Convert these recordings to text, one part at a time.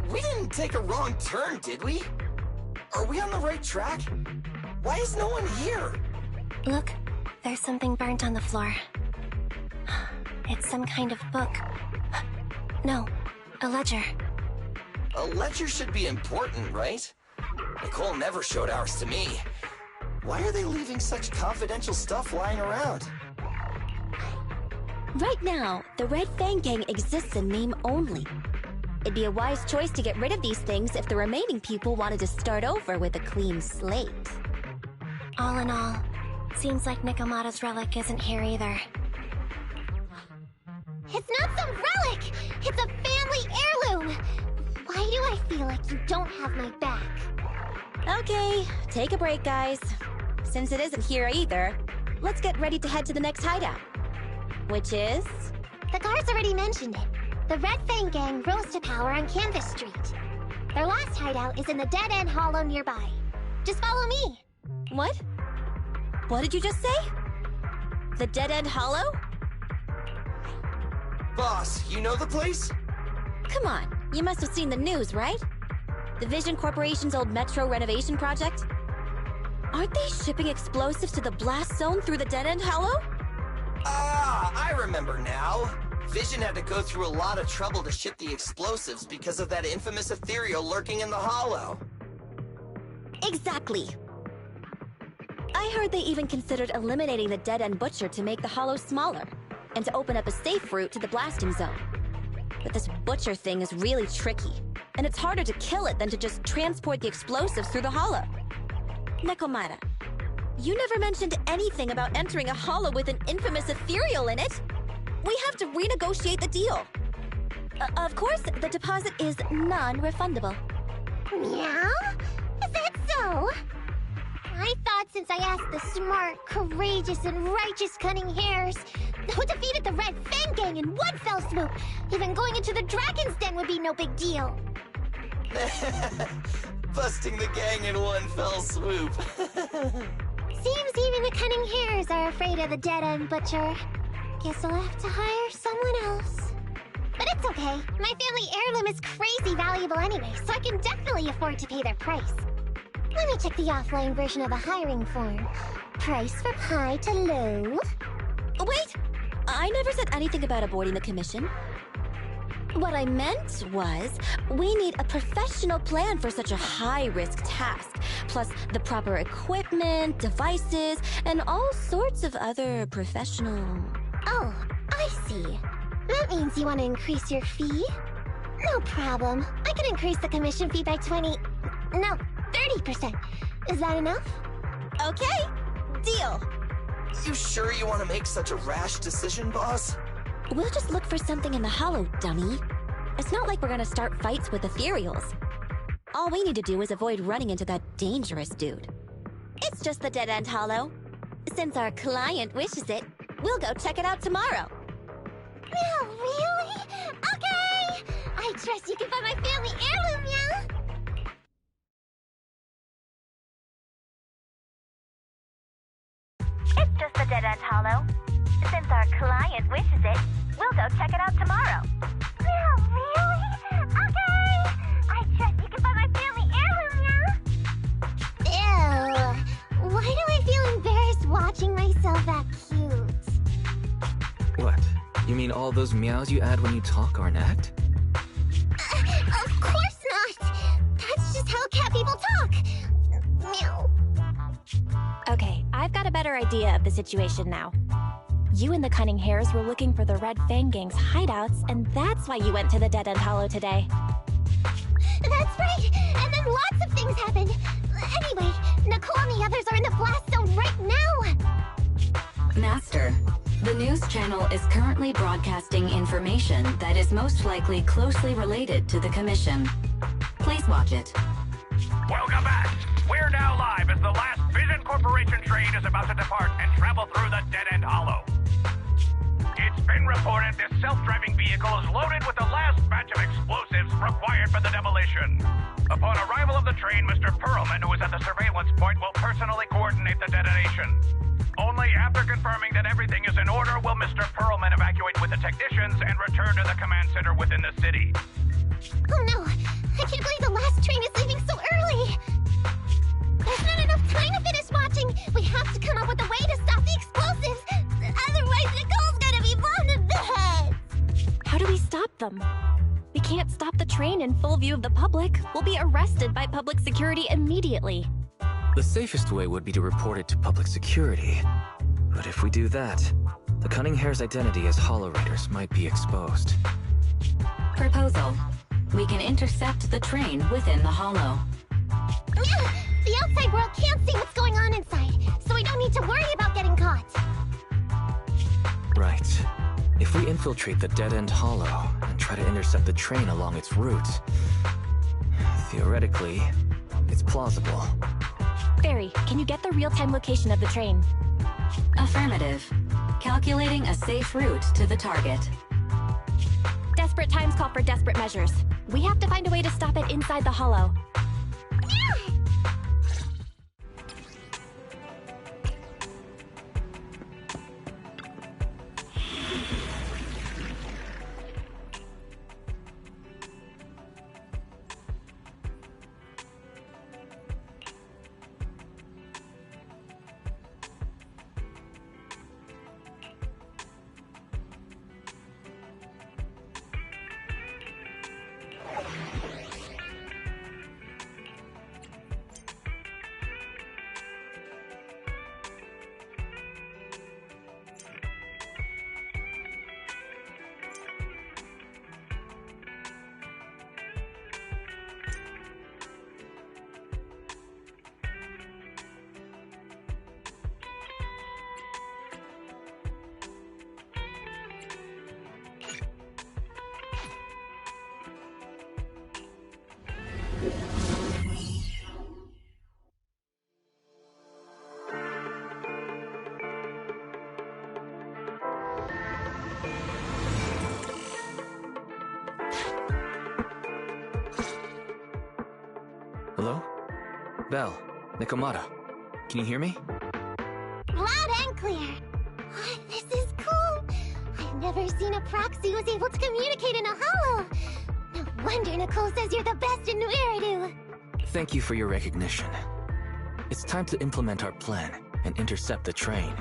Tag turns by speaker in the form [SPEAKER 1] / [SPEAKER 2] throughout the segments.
[SPEAKER 1] We didn't take a wrong turn, did we? Are we on the right track? Why is no one here?
[SPEAKER 2] Look, there's something burnt on the floor. It's some kind of book. No, a ledger.
[SPEAKER 1] A ledger should be important, right? Nicole never showed ours to me. Why are they leaving such confidential stuff lying around?
[SPEAKER 3] Right now, the Red Fang Gang exists in name only. It'd be a wise choice to get rid of these things if the remaining people wanted to start over with a clean slate.
[SPEAKER 2] All in all, seems like Nikomata's relic isn't here either.
[SPEAKER 4] It's not some relic! It's a family heirloom! Why do I feel like you don't have my back?
[SPEAKER 3] Okay, take a break, guys. Since it isn't here either, let's get ready to head to the next hideout. Which is?
[SPEAKER 4] The guards already mentioned it. The Red Fang Gang rose to power on Canvas Street. Their last hideout is in the Dead End Hollow nearby. Just follow me.
[SPEAKER 3] What? What did you just say? The Dead End Hollow?
[SPEAKER 1] Boss, you know the place?
[SPEAKER 3] Come on, you must have seen the news, right? The Vision Corporation's old metro renovation project? Aren't they shipping explosives to the blast zone through the Dead End Hollow?
[SPEAKER 1] Ah, I remember now. Vision had to go through a lot of trouble to ship the explosives because of that infamous ethereal lurking in the hollow.
[SPEAKER 3] Exactly. I heard they even considered eliminating the Dead End Butcher to make the hollow smaller, and to open up a safe route to the blasting zone. But this Butcher thing is really tricky, and it's harder to kill it than to just transport the explosives through the hollow. Nikomata, you never mentioned anything about entering a hollow with an infamous ethereal in it. We have to renegotiate the deal. Of course, the deposit is non-refundable.
[SPEAKER 4] Meow? Is that so? I thought since I asked the smart, courageous, and righteous Cunning Hares, who defeated the Red Fang Gang in one fell swoop, even going into the Dragon's Den would be no big deal.
[SPEAKER 1] Busting the gang in one fell swoop.
[SPEAKER 4] Seems even the Cunning Hares are afraid of the Dead End Butcher. Guess I'll have to hire someone else. But it's okay. My family heirloom is crazy valuable anyway, so I can definitely afford to pay their price. Let me check the offline version of the hiring form. Price from high to low.
[SPEAKER 3] Wait! I never said anything about avoiding the commission. What I meant was, we need a professional plan for such a high-risk task, plus the proper equipment, devices, and all sorts of other professional...
[SPEAKER 4] Oh, I see. That means you want to increase your fee? No problem. I can increase the commission fee by 30%. Is that enough?
[SPEAKER 3] Okay, deal.
[SPEAKER 1] You sure you want to make such a rash decision, boss?
[SPEAKER 3] We'll just look for something in the hollow, dummy. It's not like we're gonna start fights with ethereals. All we need to do is avoid running into that dangerous dude. It's just the Dead End Hollow. Since our client wishes it, we'll go check it out tomorrow.
[SPEAKER 4] No, really? Okay! I trust you can find my family heirloom, yeah?
[SPEAKER 5] It's just the Dead End Hollow. Since our client wishes it, we'll go check it out tomorrow. No, really? Okay! I trust you can find my family heirloom, yeah?
[SPEAKER 4] Ew. Why do I feel embarrassed watching myself act cute?
[SPEAKER 6] What? You mean all those meows you add when you talk are an act?
[SPEAKER 4] Of course not! That's just how cat people talk! Meow.
[SPEAKER 2] Okay, I've got a better idea of the situation now. You and the Cunning Hares were looking for the Red Fang Gang's hideouts, and that's why you went to the Dead End Hollow today.
[SPEAKER 4] That's right! And then lots of things happened! Anyway, Nicole and the others are in the blast zone right now!
[SPEAKER 7] Master, the news channel is currently broadcasting information that is most likely closely related to the commission. Please watch it.
[SPEAKER 8] Welcome back! We're now live as the last Vision Corporation train is about to depart and travel through the Dead End Hollow. It's been reported this self-driving vehicle is loaded with the last batch of explosives required for the demolition. Upon arrival of the train, Mr. Perlman, who is at the surveillance point, will personally coordinate the detonation. Only after confirming that everything is in order will Mr. Perlman evacuate with the technicians and return to the command center within the city.
[SPEAKER 4] Oh no! I
[SPEAKER 2] remove the public, we'll be arrested by public security immediately.
[SPEAKER 6] The safest way would be to report it to public security. But if we do that, the Cunning Hare's identity as Hollow Raiders might be exposed.
[SPEAKER 7] Proposal. We can intercept the train within the Hollow.
[SPEAKER 4] The outside world can't see what's going on inside, so we don't need to worry about getting caught.
[SPEAKER 6] Right. If we infiltrate the dead-end Hollow and try to intercept the train along its route, theoretically, it's plausible.
[SPEAKER 2] Fairy, can you get the real-time location of the train?
[SPEAKER 7] Affirmative. Calculating a safe route to the target.
[SPEAKER 2] Desperate times call for desperate measures. We have to find a way to stop it inside the Hollow.
[SPEAKER 6] Hello? Belle, Nikomata, can you hear me?
[SPEAKER 4] Loud and clear. This is cool. I've never seen a proxy who's able to communicate in a hollow. No wonder Nicole says you're the best in Nueridu.
[SPEAKER 6] Thank you for your recognition. It's time to implement our plan and intercept the train.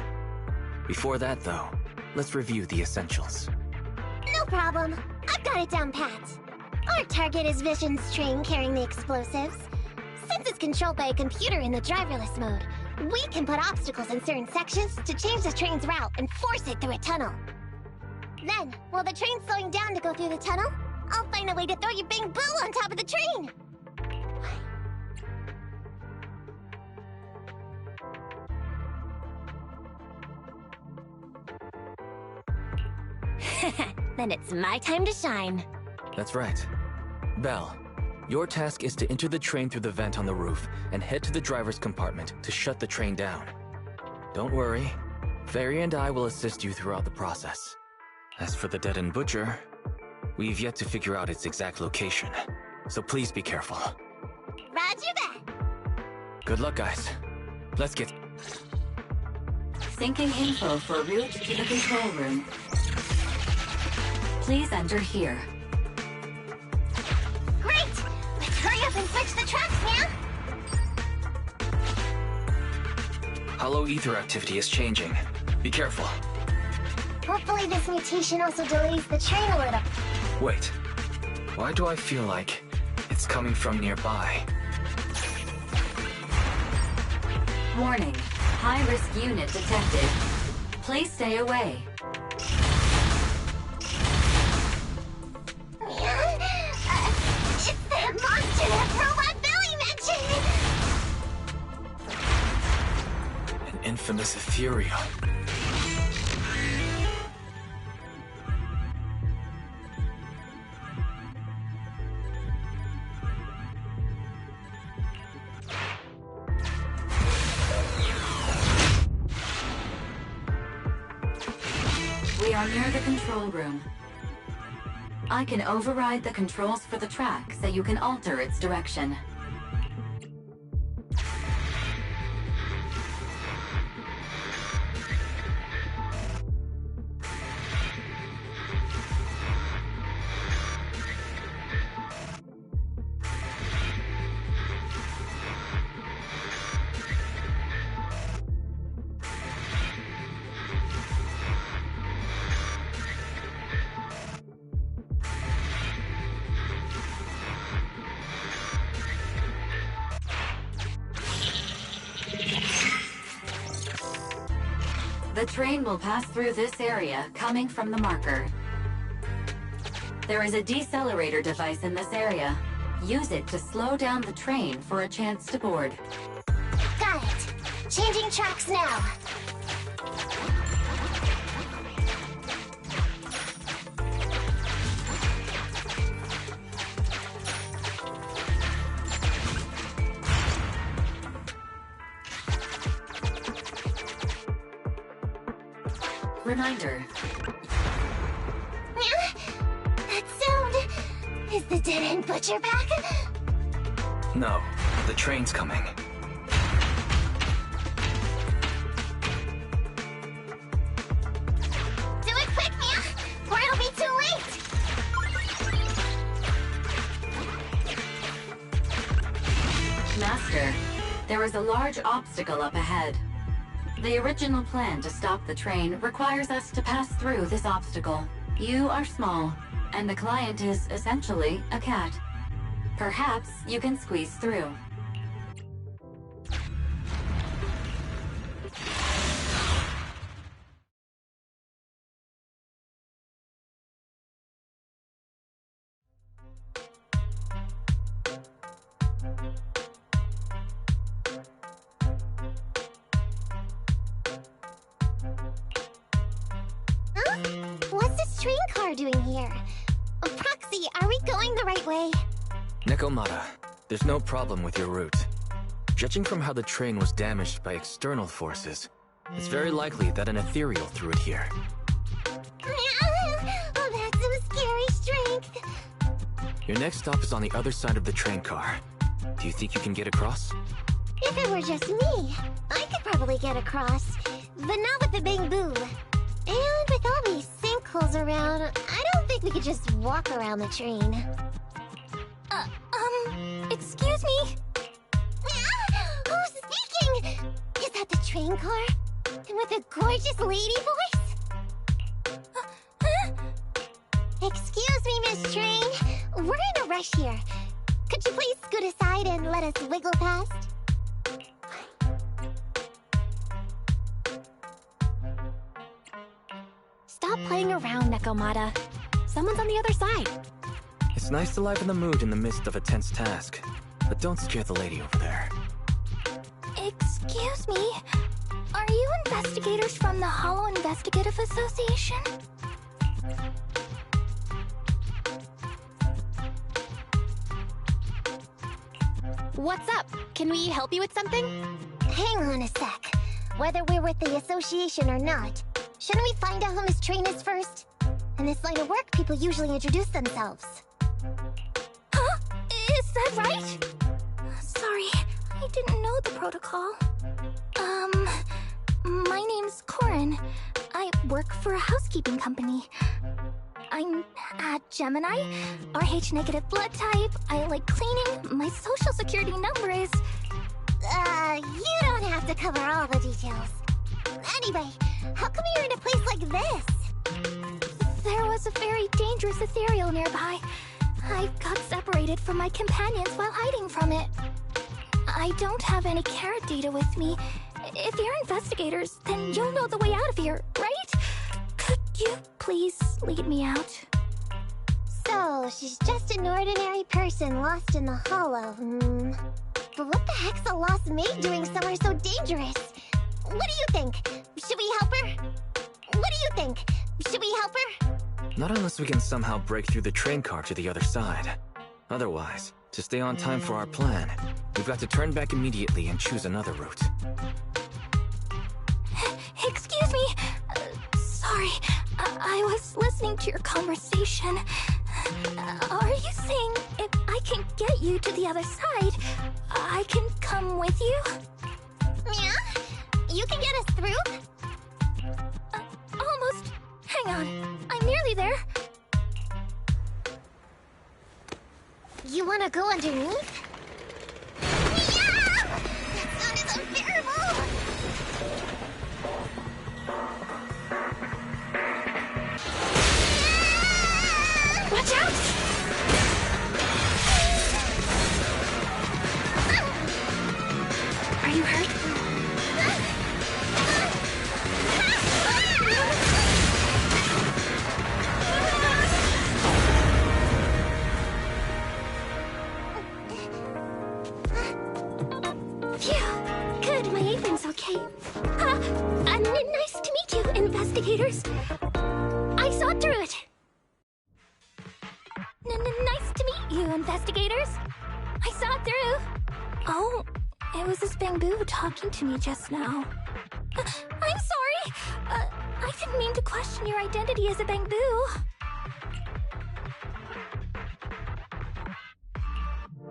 [SPEAKER 6] Before that, though, let's review the essentials.
[SPEAKER 4] No problem. I've got it down pat. Our target is Vision's train carrying the explosives. Since it's controlled by a computer in the driverless mode, we can put obstacles in certain sections to change the train's route and force it through a tunnel. Then, while the train's slowing down to go through the tunnel, I'll find a way to throw you Bing Boo on top of the train!
[SPEAKER 2] Then it's my time to shine.
[SPEAKER 6] That's right. Belle, your task is to enter the train through the vent on the roof and head to the driver's compartment to shut the train down. Don't worry, Fairy and I will assist you throughout the process. As for the dead-end butcher, we've yet to figure out its exact location, so please be careful.
[SPEAKER 4] Roger that!
[SPEAKER 6] Good luck, guys. Let's get...
[SPEAKER 7] Syncing info for route to the control room. Please enter here.
[SPEAKER 4] Great! Let's hurry up and switch the tracks now!
[SPEAKER 6] Hollow ether activity is changing. Be careful.
[SPEAKER 4] Hopefully this mutation also delays the train a little.
[SPEAKER 6] Wait. Why do I feel like it's coming from nearby?
[SPEAKER 7] Warning. High-risk unit detected. Please stay away.
[SPEAKER 4] It's that monster that Robot Billy mentioned!
[SPEAKER 6] An infamous Ethereal.
[SPEAKER 7] We are near the control room. I can override the controls for the track so you can alter its direction. The train will pass through this area, coming from the marker. There is a decelerator device in this area. Use it to slow down the train for a chance to board.
[SPEAKER 4] Got it. Changing tracks now.
[SPEAKER 7] Reminder.
[SPEAKER 4] That sound... Is the dead-end butcher back?
[SPEAKER 6] No, the train's coming.
[SPEAKER 4] Do it quick, Mia, or it'll be too late!
[SPEAKER 7] Master, there is a large obstacle up ahead. The original plan to stop the train requires us to pass through this obstacle. You are small, and the client is essentially a cat. Perhaps you can squeeze through.
[SPEAKER 4] What's this train car doing here? Proxy, are we going the right way?
[SPEAKER 6] Nekomata, there's no problem with your route. Judging from how the train was damaged by external forces, it's very likely that an ethereal threw it here.
[SPEAKER 4] Oh, that's some scary strength.
[SPEAKER 6] Your next stop is on the other side of the train car. Do you think you can get across?
[SPEAKER 4] If it were just me, I could probably get across, but not with the big boo. And with all these sinkholes around, I don't think we could just walk around the train.
[SPEAKER 5] Excuse me?
[SPEAKER 4] Who's speaking? Is that the train car? And with a gorgeous lady voice? Excuse me, Miss Train. We're in a rush here. Could you please scoot aside and let us wiggle past?
[SPEAKER 2] Stop playing around, Nekomata. Someone's on the other side.
[SPEAKER 6] It's nice to lighten the mood in the midst of a tense task, but don't scare the lady over there.
[SPEAKER 5] Excuse me? Are you investigators from the Hollow Investigative Association?
[SPEAKER 2] What's up? Can we help you with something?
[SPEAKER 4] Hang on a sec. Whether we're with the association or not, shouldn't we find out who Miss Train is first? In this line of work, people usually introduce themselves.
[SPEAKER 5] Huh? Is that right? Sorry, I didn't know the protocol. My name's Corin. I work for a housekeeping company. I'm a Gemini, RH negative blood type, I like cleaning, my social security number is...
[SPEAKER 4] You don't have to cover all the details. Anyway, how come you're in a place like this?
[SPEAKER 5] There was a very dangerous ethereal nearby. I got separated from my companions while hiding from it. I don't have any carrot data with me. If you're investigators, then you'll know the way out of here, right? Could you please lead me out?
[SPEAKER 4] So, she's just an ordinary person lost in the Hollow. But what the heck's a lost maid doing somewhere so dangerous? What do you think? Should we help her? What do you think? Should we help her?
[SPEAKER 6] Not unless we can somehow break through the train car to the other side. Otherwise, to stay on time for our plan, we've got to turn back immediately and choose another route.
[SPEAKER 5] Excuse me. Sorry, I was listening to your conversation. Are you saying if I can get you to the other side, I can come with you?
[SPEAKER 4] Yeah? You can get us through?
[SPEAKER 5] Almost. Hang on, I'm nearly there.
[SPEAKER 4] You wanna go underneath? Yeah! That sound is unbearable!
[SPEAKER 5] Watch out! Are you hurt?
[SPEAKER 4] investigators. I saw through it. Nice to meet you, investigators. I saw it through. Oh, it was this bamboo talking to me just now. I'm sorry. I didn't mean to question your identity as a bamboo.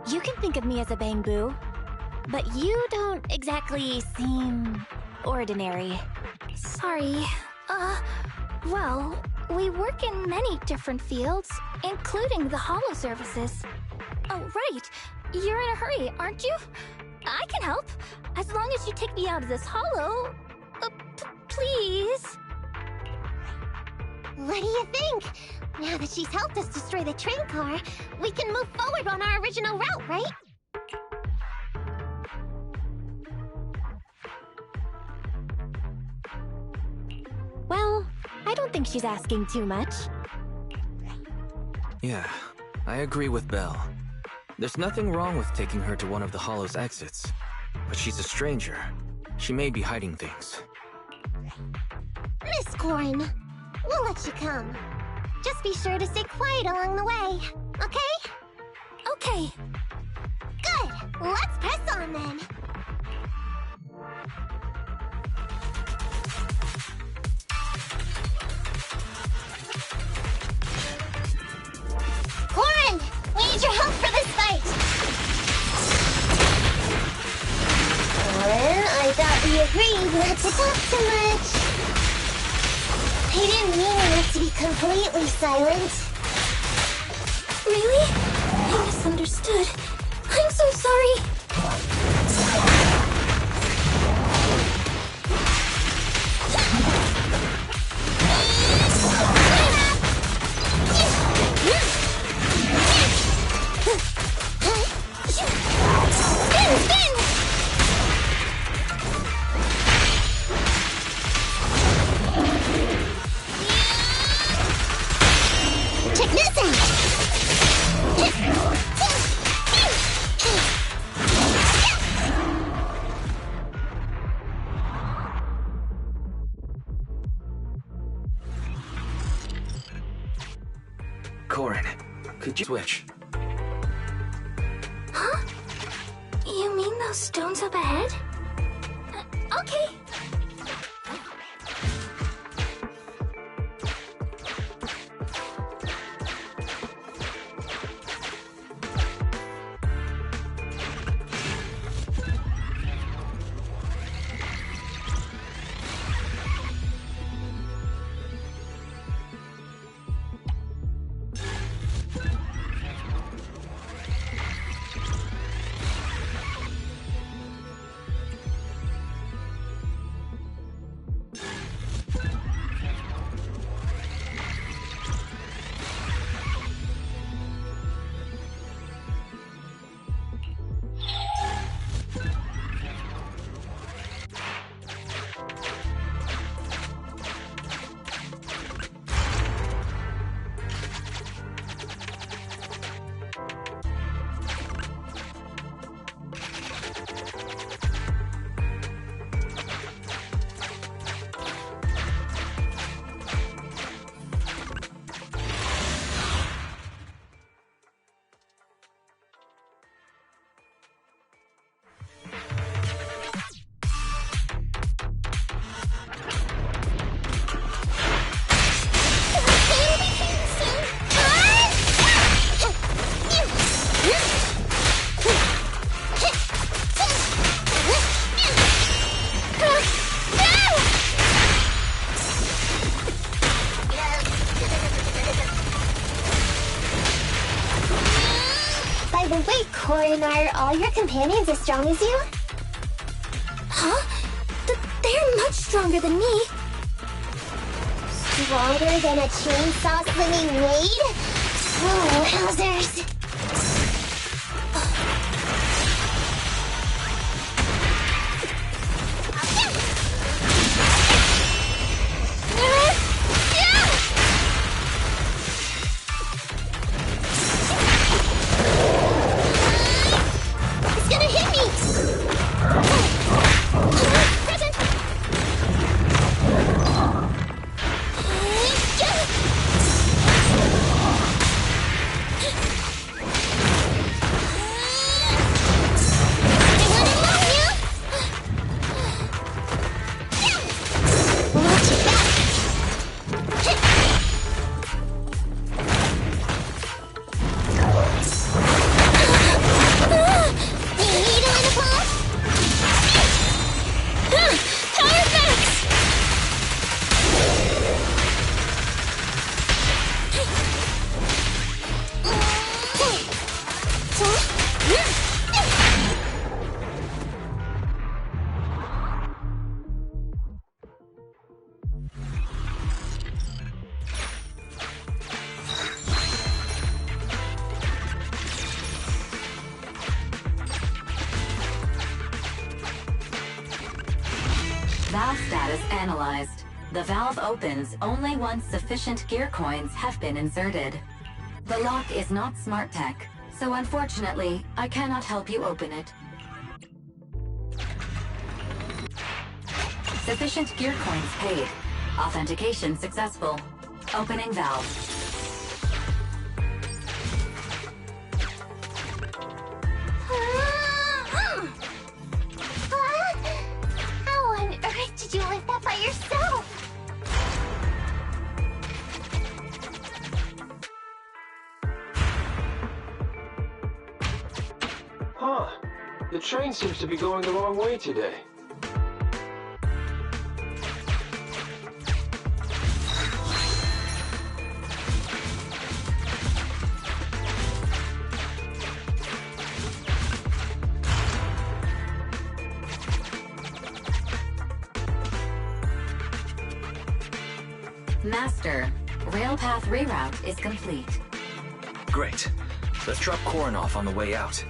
[SPEAKER 2] You can think of me as a bamboo, but you don't exactly seem ordinary.
[SPEAKER 4] Sorry. Well, we work in many different fields, including the holo services. Oh, right. You're in a hurry, aren't you? I can help, as long as you take me out of this holo. Please. What do you think? Now that she's helped us destroy the train car, we can move forward on our original route, right?
[SPEAKER 2] Well, I don't think she's asking too much.
[SPEAKER 6] Yeah, I agree with Belle. There's nothing wrong with taking her to one of the Hollow's exits. But she's a stranger. She may be hiding things.
[SPEAKER 4] Miss Corin, we'll let you come. Just be sure to stay quiet along the way, okay? Okay. Good! Let's press on then! Corin! We need your help for this fight! Corin, I thought we agreed not to talk too much. I didn't mean it to be completely silent. Really? I misunderstood. I'm so sorry. Check this out!
[SPEAKER 6] Corin, could you switch?
[SPEAKER 4] Huh? You mean those stones up ahead? Okay. By the way, Corin, are all your companions as strong as you? Huh? They're much stronger than me. Stronger than a chainsaw-slinging Wade? Oh, wowzers.
[SPEAKER 7] Valve status analyzed. The valve opens only once sufficient gear coins have been inserted. The lock is not smart tech, so unfortunately, I cannot help you open it. Sufficient gear coins paid. Authentication successful. Opening valve.
[SPEAKER 4] How on earth did you lift that by yourself?
[SPEAKER 9] Huh. The train seems to be going the wrong way today.
[SPEAKER 7] Master, rail path reroute is complete.
[SPEAKER 6] Great. Let's drop Corin off on the way out.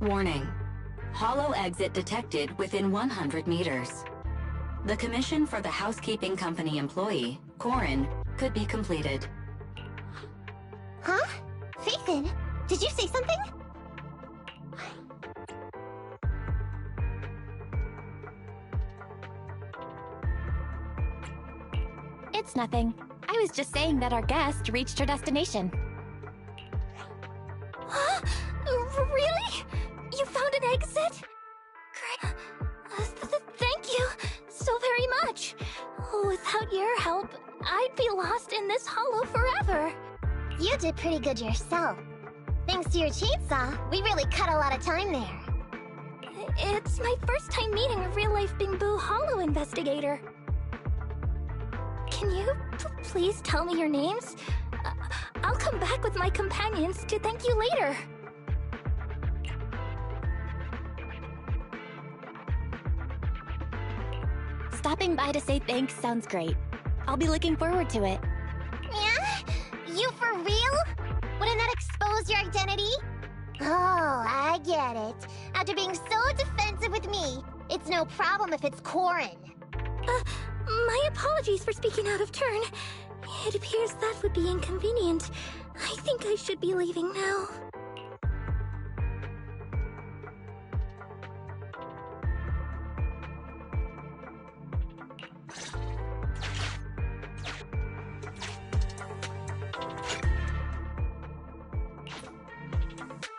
[SPEAKER 7] Warning. Hollow exit detected within 100 meters. The commission for the housekeeping company employee, Corin, could be completed.
[SPEAKER 4] Huh? Faithin, did you say something?
[SPEAKER 2] It's nothing. I was just saying that our guest reached her destination.
[SPEAKER 3] Huh? Really? You found an exit? Great. Thank you so very much. Without your help, I'd be lost in this hollow forever.
[SPEAKER 4] You did pretty good yourself. Thanks to your chainsaw, we really cut a lot of time there.
[SPEAKER 3] It's my first time meeting a real-life Bingbu Hollow investigator. Can you please tell me your names? I'll come back with my companions to thank you later.
[SPEAKER 2] Stopping by to say thanks sounds great. I'll be looking forward to it.
[SPEAKER 4] Yeah? You for real? Wouldn't that expose your identity? Oh, I get it. After being so defensive with me, it's no problem if it's Corin.
[SPEAKER 3] My apologies for speaking out of turn. It appears that would be inconvenient. I think I should be leaving now.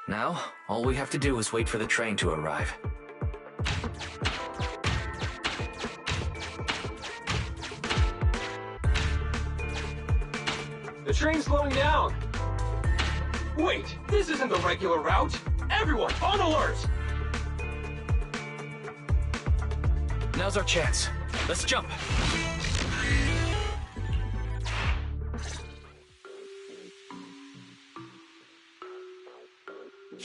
[SPEAKER 6] Now, all we have to do is wait for the train to arrive.
[SPEAKER 9] The train's slowing down! Wait, this isn't the regular route! Everyone, on alert!
[SPEAKER 6] Now's our chance. Let's jump!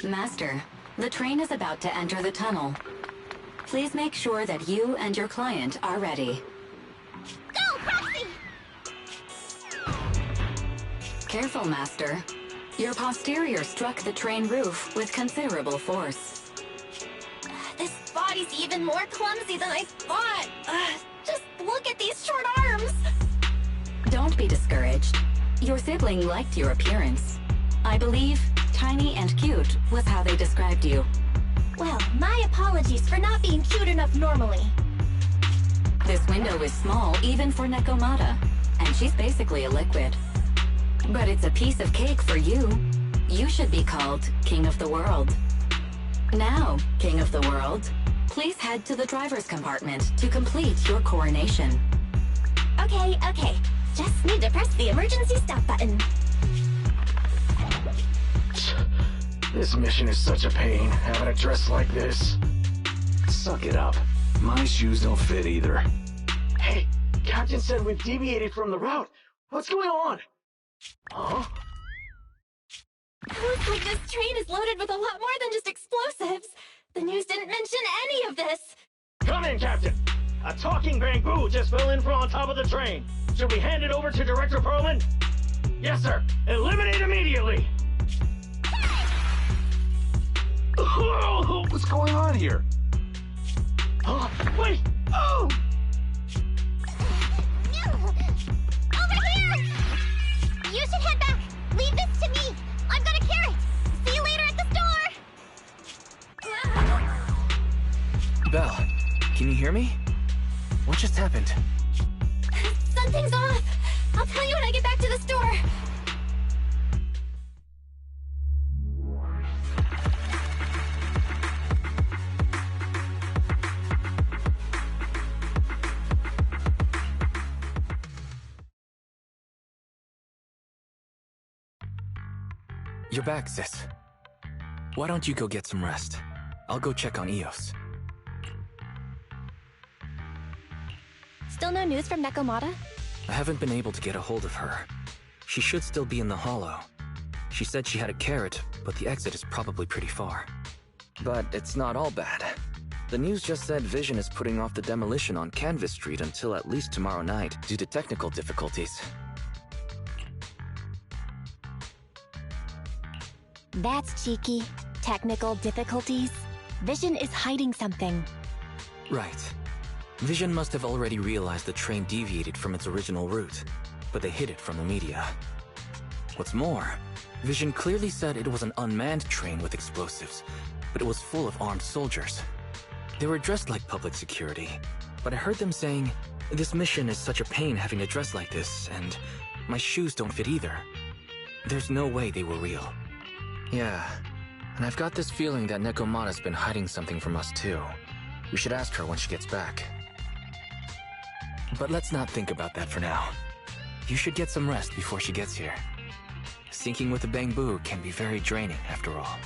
[SPEAKER 7] Master, the train is about to enter the tunnel. Please make sure that you and your client are ready.
[SPEAKER 4] Go, Proxy!
[SPEAKER 7] Careful, Master. Your posterior struck the train roof with considerable force.
[SPEAKER 3] This body's even more clumsy than I thought. Just look at these short arms.
[SPEAKER 7] Don't be discouraged. Your sibling liked your appearance. I believe tiny and cute was how they described you.
[SPEAKER 3] Well, my apologies for not being cute enough normally.
[SPEAKER 7] This window is small even for Nekomata, and she's basically a liquid. But it's a piece of cake for you. You should be called King of the World. Now, King of the World, please head to the driver's compartment to complete your coronation.
[SPEAKER 3] Okay. Just need to press the emergency stop button.
[SPEAKER 9] This mission is such a pain, having a dress like this. Suck it up. My shoes don't fit either. Hey, Captain said we've deviated from the route. What's going on? Huh?
[SPEAKER 3] Looks like this train is loaded with a lot more than just explosives. The news didn't mention any of this.
[SPEAKER 10] Come in, Captain. A talking bamboo just fell in from on top of the train. Should we hand it over to Director Perlman? Yes, sir. Eliminate immediately.
[SPEAKER 9] What's going on here?
[SPEAKER 10] Oh, wait! Oh!
[SPEAKER 4] Over here! You should head back. Leave this to me. I've got a carrot. See you later at the store.
[SPEAKER 6] Belle, can you hear me? What just happened?
[SPEAKER 3] Something's off. I'll tell you when I get back to the store.
[SPEAKER 6] You're back, sis. Why don't you go get some rest? I'll go check on Eos.
[SPEAKER 2] Still no news from Nekomata?
[SPEAKER 6] I haven't been able to get a hold of her. She should still be in the hollow. She said she had a carrot, but the exit is probably pretty far. But it's not all bad. The news just said Vision is putting off the demolition on Canvas Street until at least tomorrow night due to technical difficulties.
[SPEAKER 2] That's cheeky. Technical difficulties. Vision is hiding something.
[SPEAKER 6] Right. Vision must have already realized the train deviated from its original route, but they hid it from the media. What's more, Vision clearly said it was an unmanned train with explosives, but it was full of armed soldiers. They were dressed like public security, but I heard them saying, "This mission is such a pain having to dress like this, and my shoes don't fit either." There's no way they were real. Yeah, and I've got this feeling that Nekomata's been hiding something from us too. We should ask her when she gets back. But let's not think about that for now. You should get some rest before she gets here. Sinking with a bamboo can be very draining after all.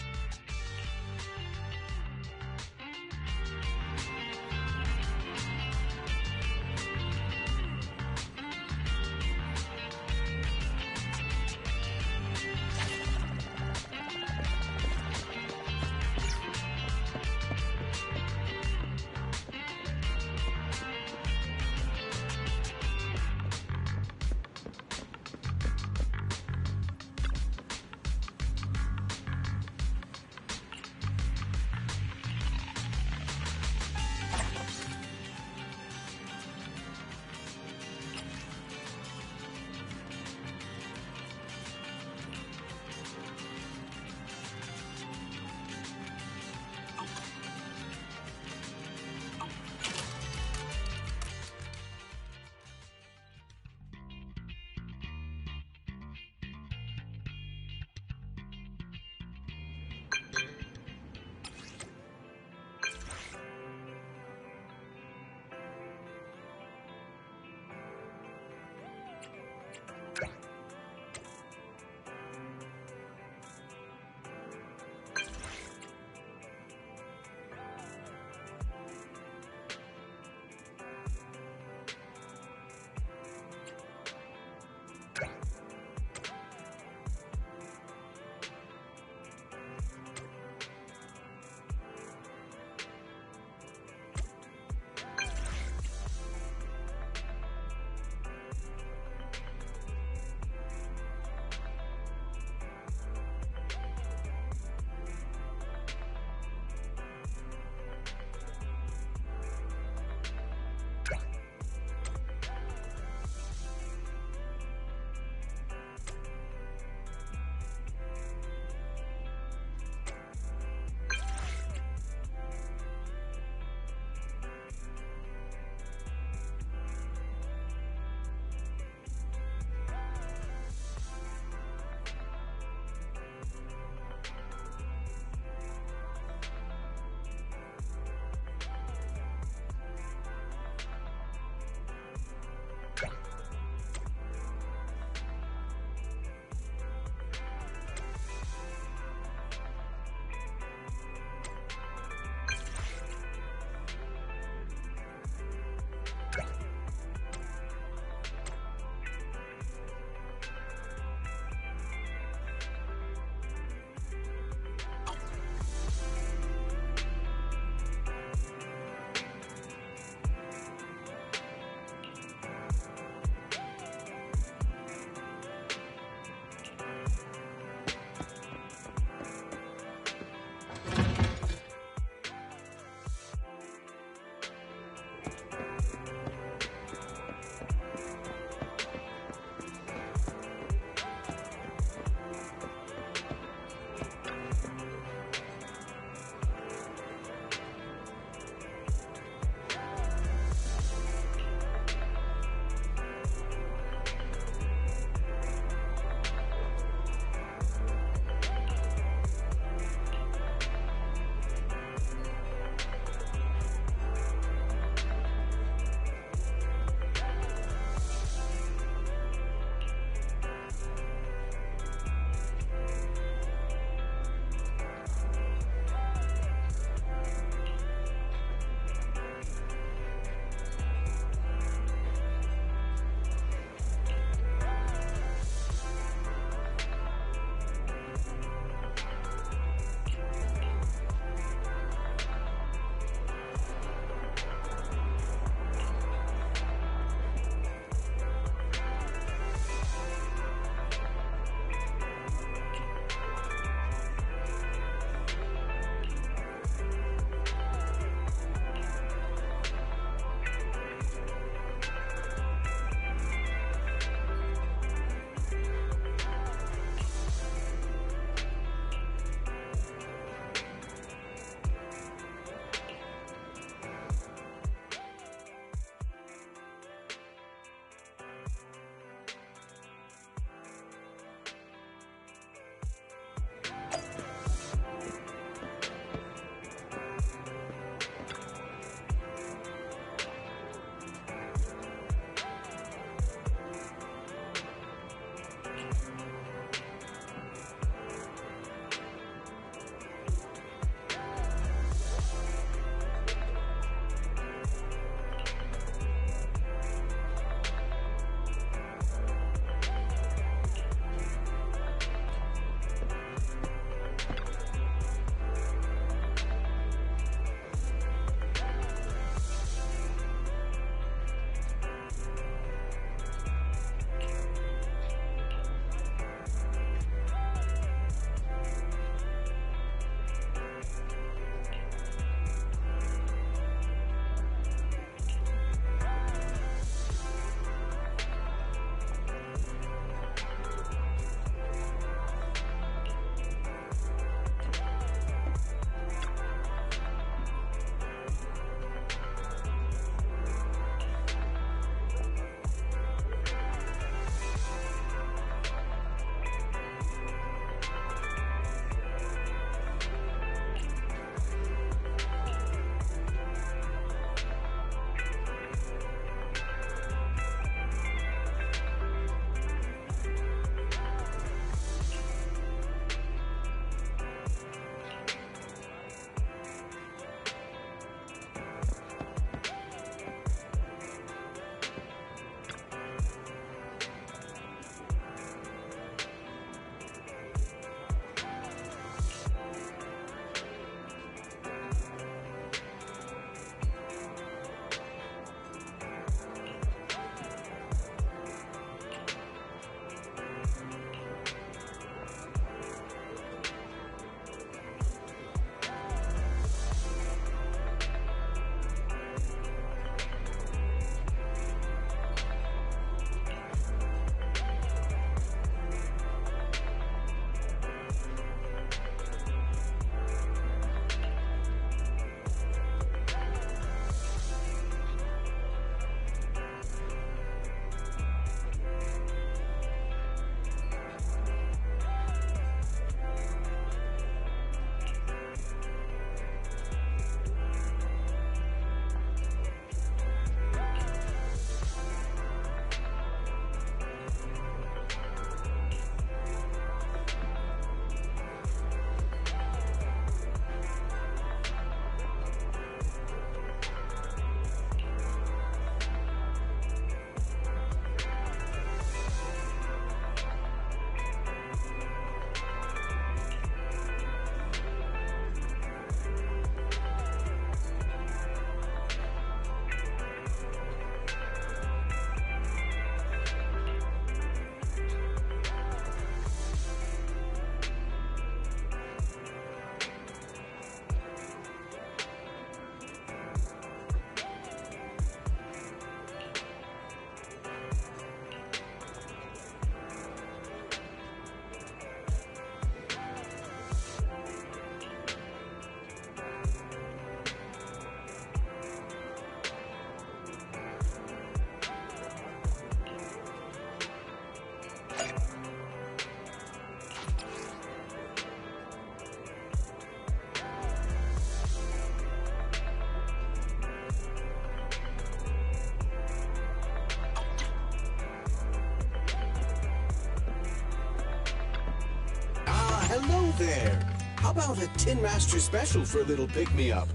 [SPEAKER 11] Hello there. How about a Tin Master special for a little pick-me-up?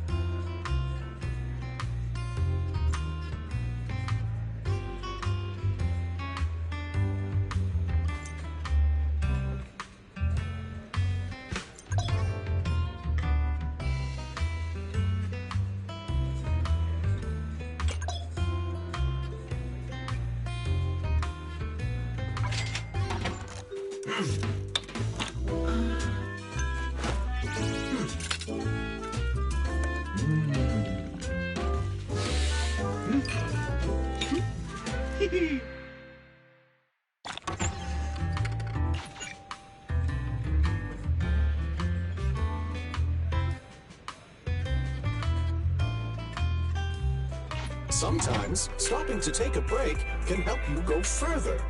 [SPEAKER 11] Sometimes, stopping to take a break can help you go further.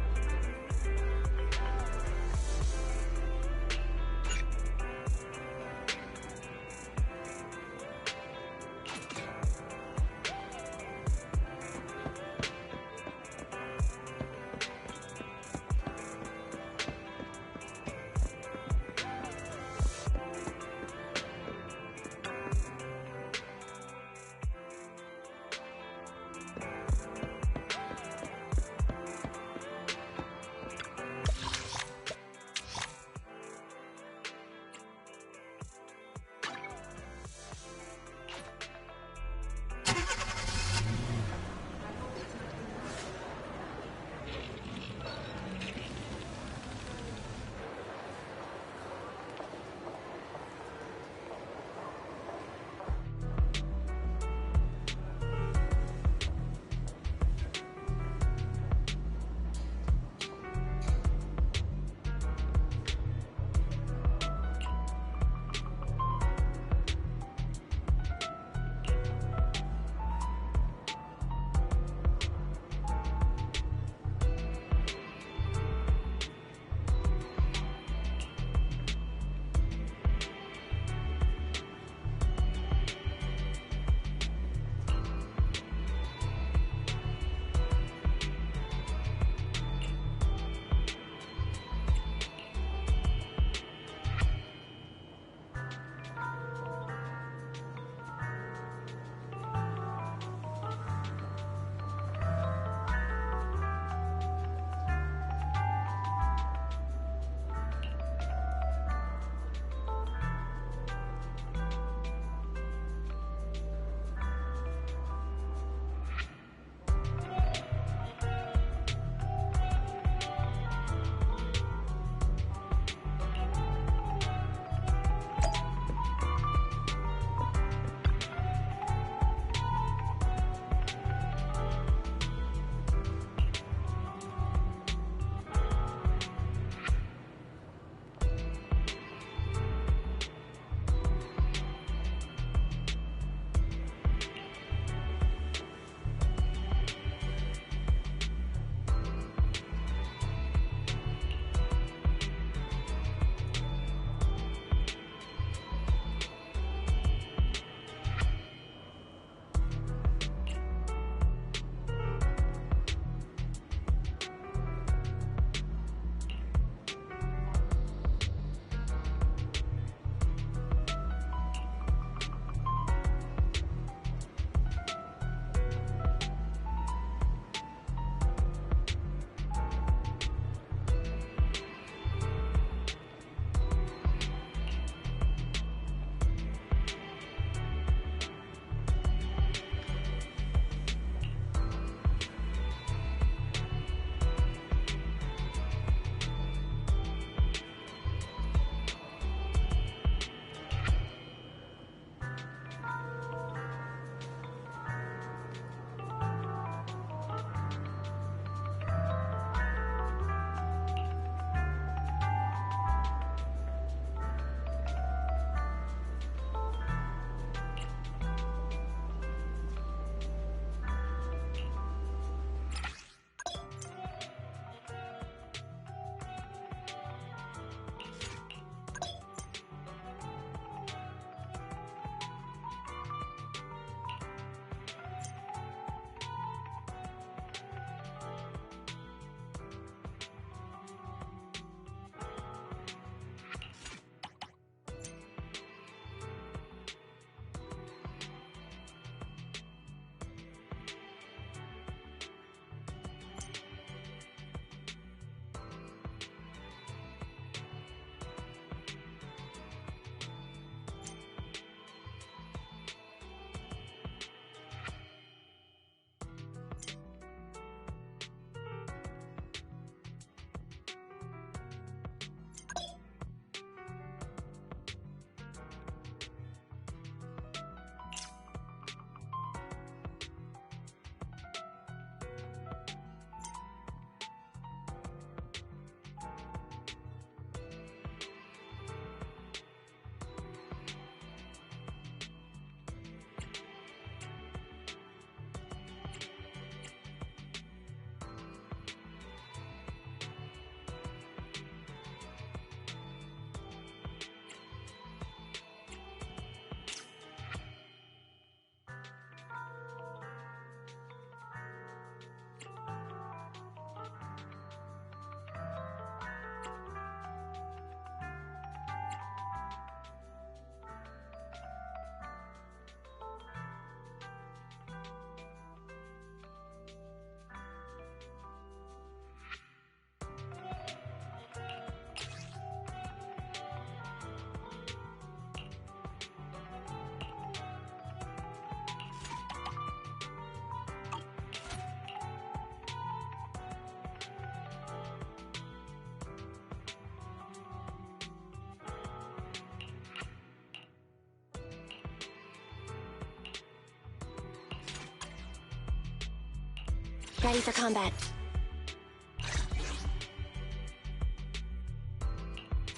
[SPEAKER 2] Ready for combat.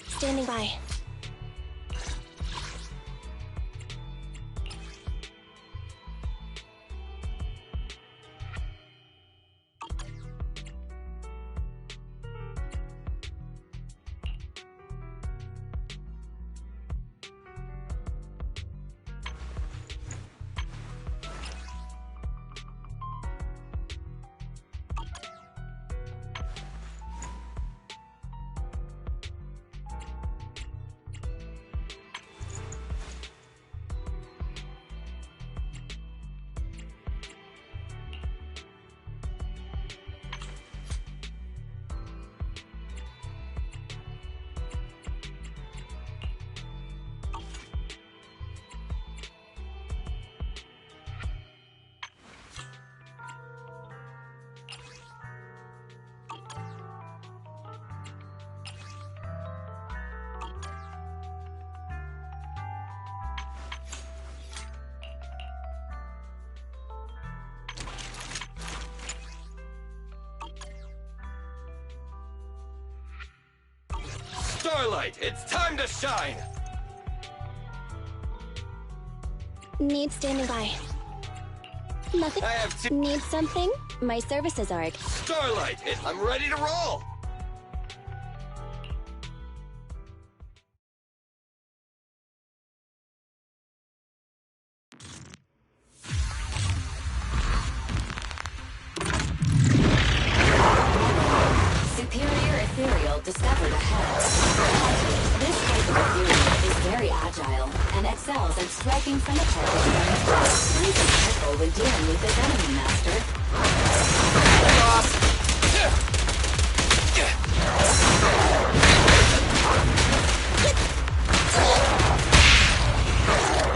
[SPEAKER 2] Standing by.
[SPEAKER 1] Starlight, it's time to shine!
[SPEAKER 2] Need standing by. Nothing.
[SPEAKER 1] I have two.
[SPEAKER 2] Need something? My services are...
[SPEAKER 1] Starlight, I'm ready to roll!
[SPEAKER 7] Superior ethereal discovered ahead. This type of ethereal is very agile and excels at striking from a target. Please be careful when dealing with this enemy, Master.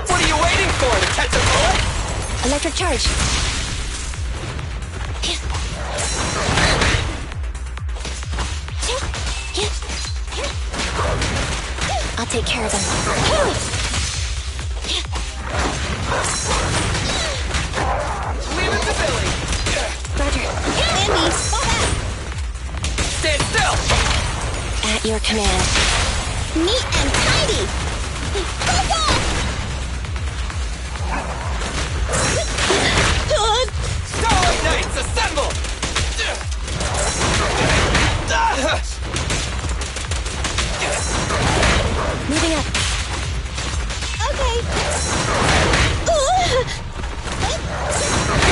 [SPEAKER 1] What are you waiting for, to catch a bullet?
[SPEAKER 2] Electric charge. I'll take care of them.
[SPEAKER 1] Leave it to Billy!
[SPEAKER 2] Roger. Andy, fall back!
[SPEAKER 1] Stand still!
[SPEAKER 2] At your command.
[SPEAKER 4] Neat and tidy!
[SPEAKER 1] Starlight Knights, assemble!
[SPEAKER 2] Moving up.
[SPEAKER 4] Okay.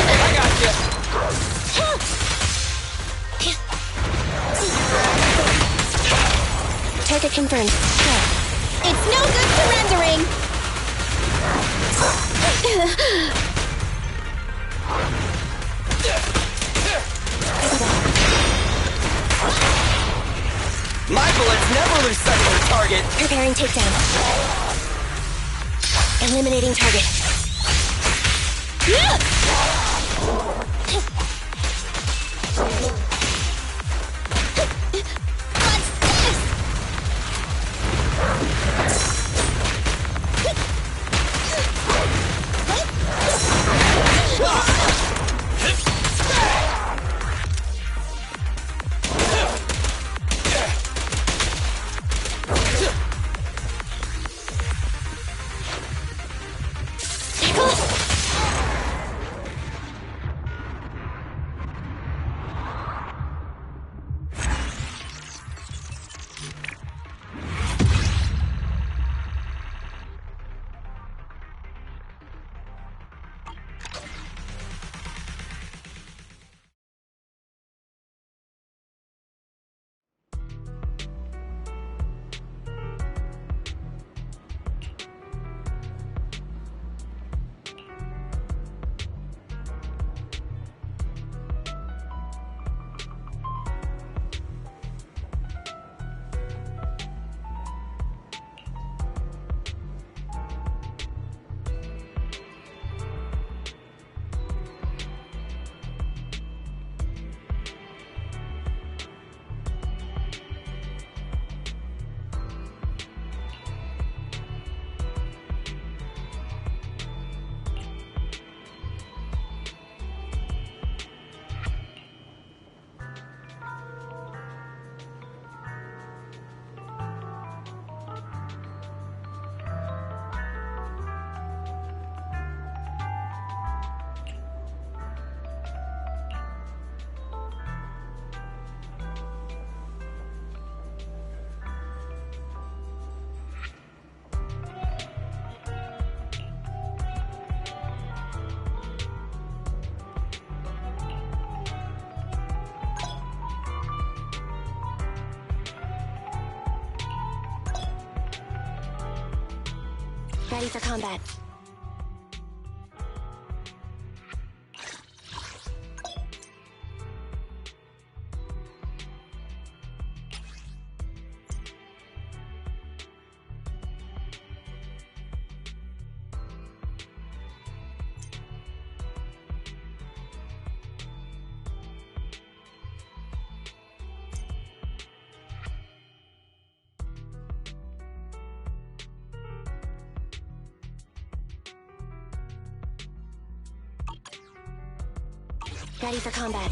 [SPEAKER 1] I got you!
[SPEAKER 2] Target confirmed. Go.
[SPEAKER 4] It's no good surrendering!
[SPEAKER 1] My bullets never lose sight of their target!
[SPEAKER 2] Preparing takedown. Eliminating target. Ready for combat. Ready for combat.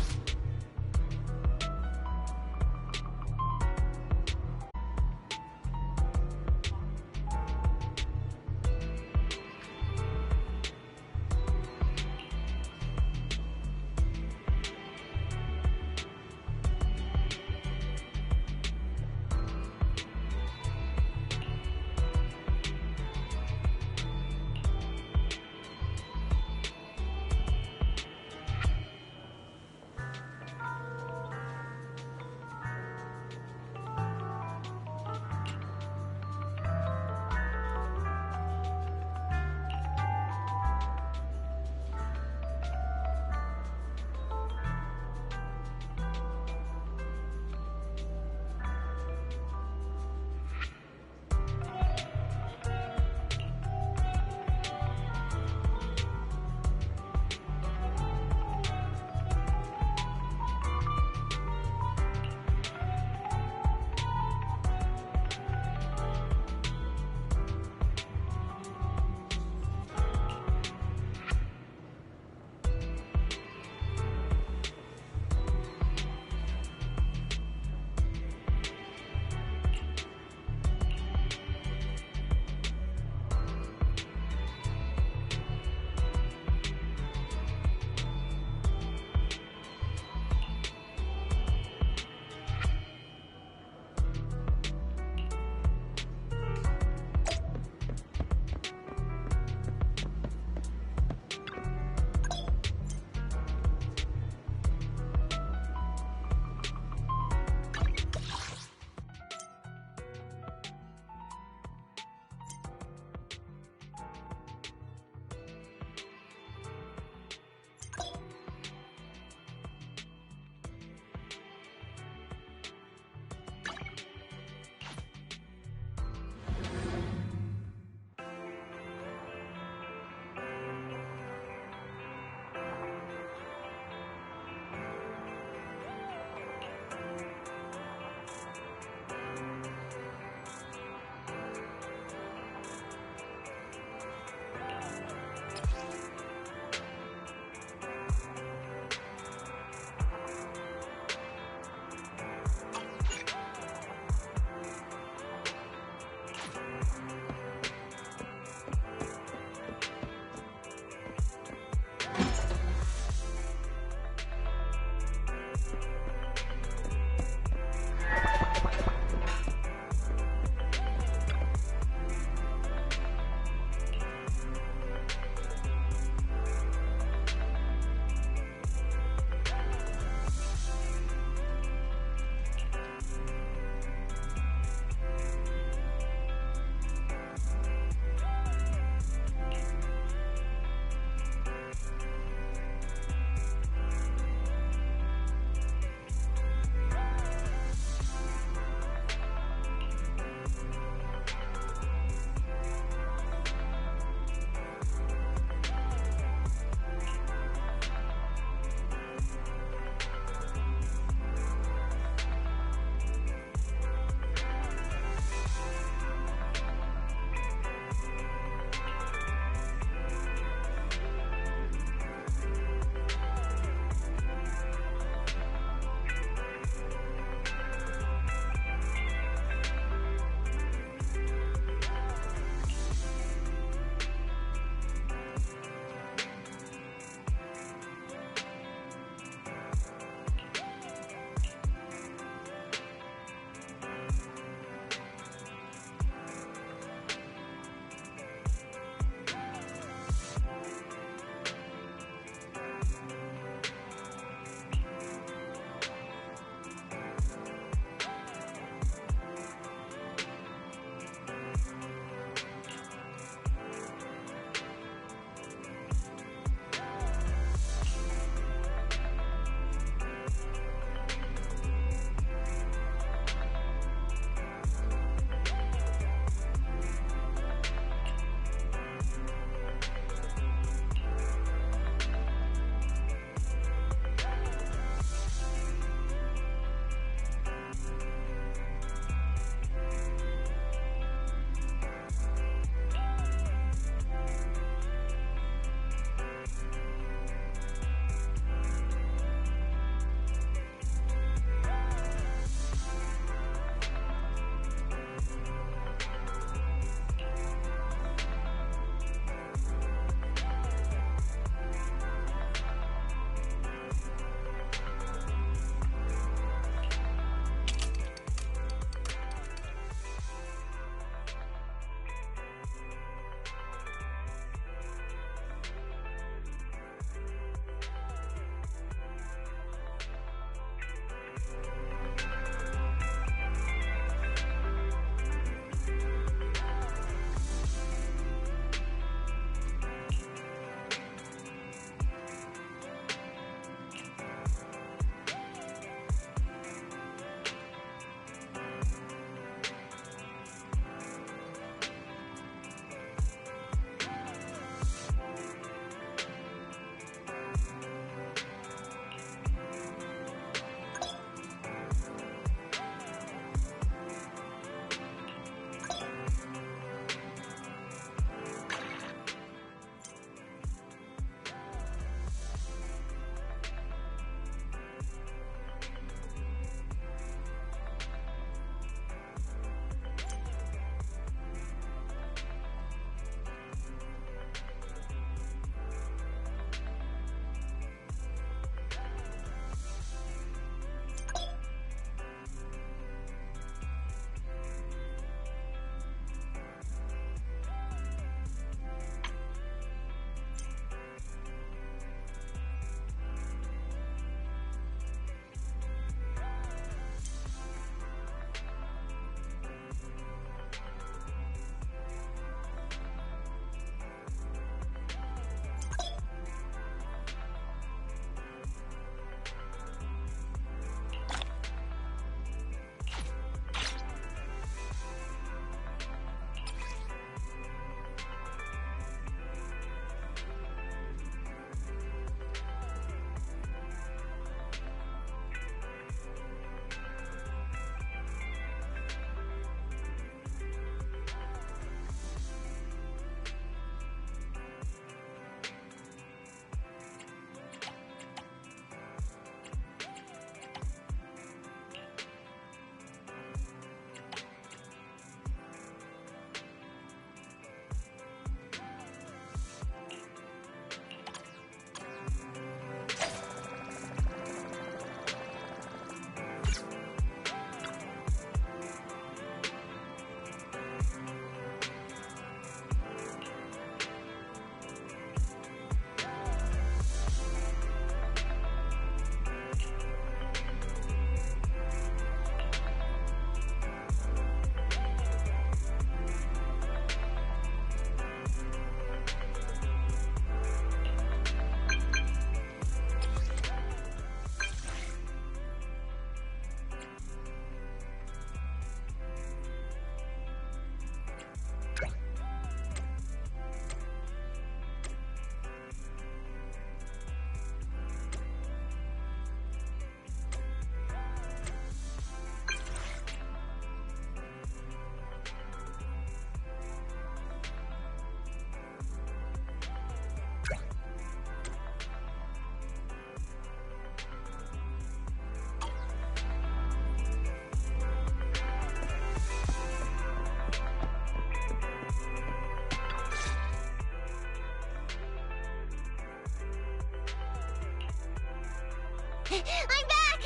[SPEAKER 4] I'm back!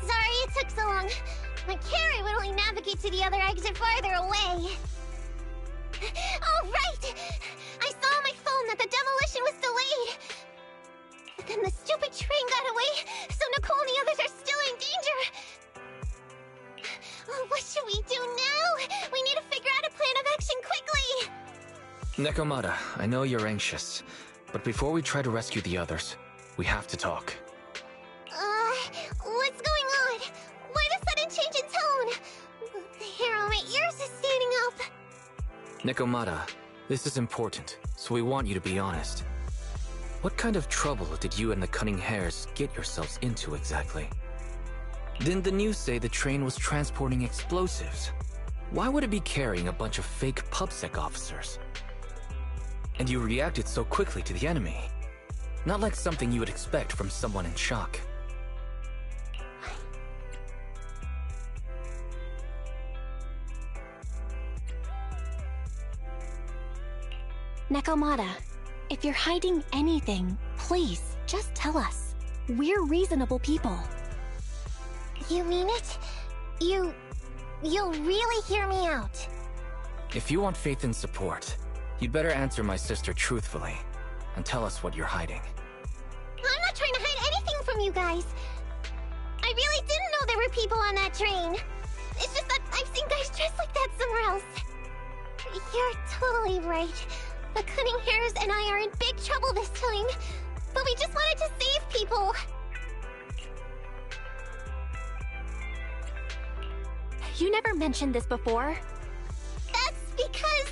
[SPEAKER 4] Sorry it took so long. My carrot would only navigate to the other exit farther away. Oh, right! I saw on my phone that the demolition was delayed. But then the stupid train got away, so Nicole and the others are still in danger. Oh, what should we do now? We need to figure out a plan of action quickly!
[SPEAKER 6] Nekomata, I know you're anxious, but before we try to rescue the others, we have to talk.
[SPEAKER 4] What's going on? Why the sudden change in tone? The hair on my ears is standing up.
[SPEAKER 6] Nekomata, this is important, so we want you to be honest. What kind of trouble did you and the Cunning Hares get yourselves into exactly? Didn't the news say the train was transporting explosives? Why would it be carrying a bunch of fake PubSec officers? And you reacted so quickly to the enemy. Not like something you would expect from someone in shock.
[SPEAKER 2] Nekomata, if you're hiding anything, please, just tell us. We're reasonable people.
[SPEAKER 4] You mean it? You'll really hear me out.
[SPEAKER 6] If you want faith and support, you'd better answer my sister truthfully, and tell us what you're hiding.
[SPEAKER 4] I'm not trying to hide anything from you guys. I really didn't know there were people on that train. It's just that I've seen guys dressed like that somewhere else. You're totally right. The Cunning Hares and I are in big trouble this time. But we just wanted to save people.
[SPEAKER 2] You never mentioned this before.
[SPEAKER 4] That's because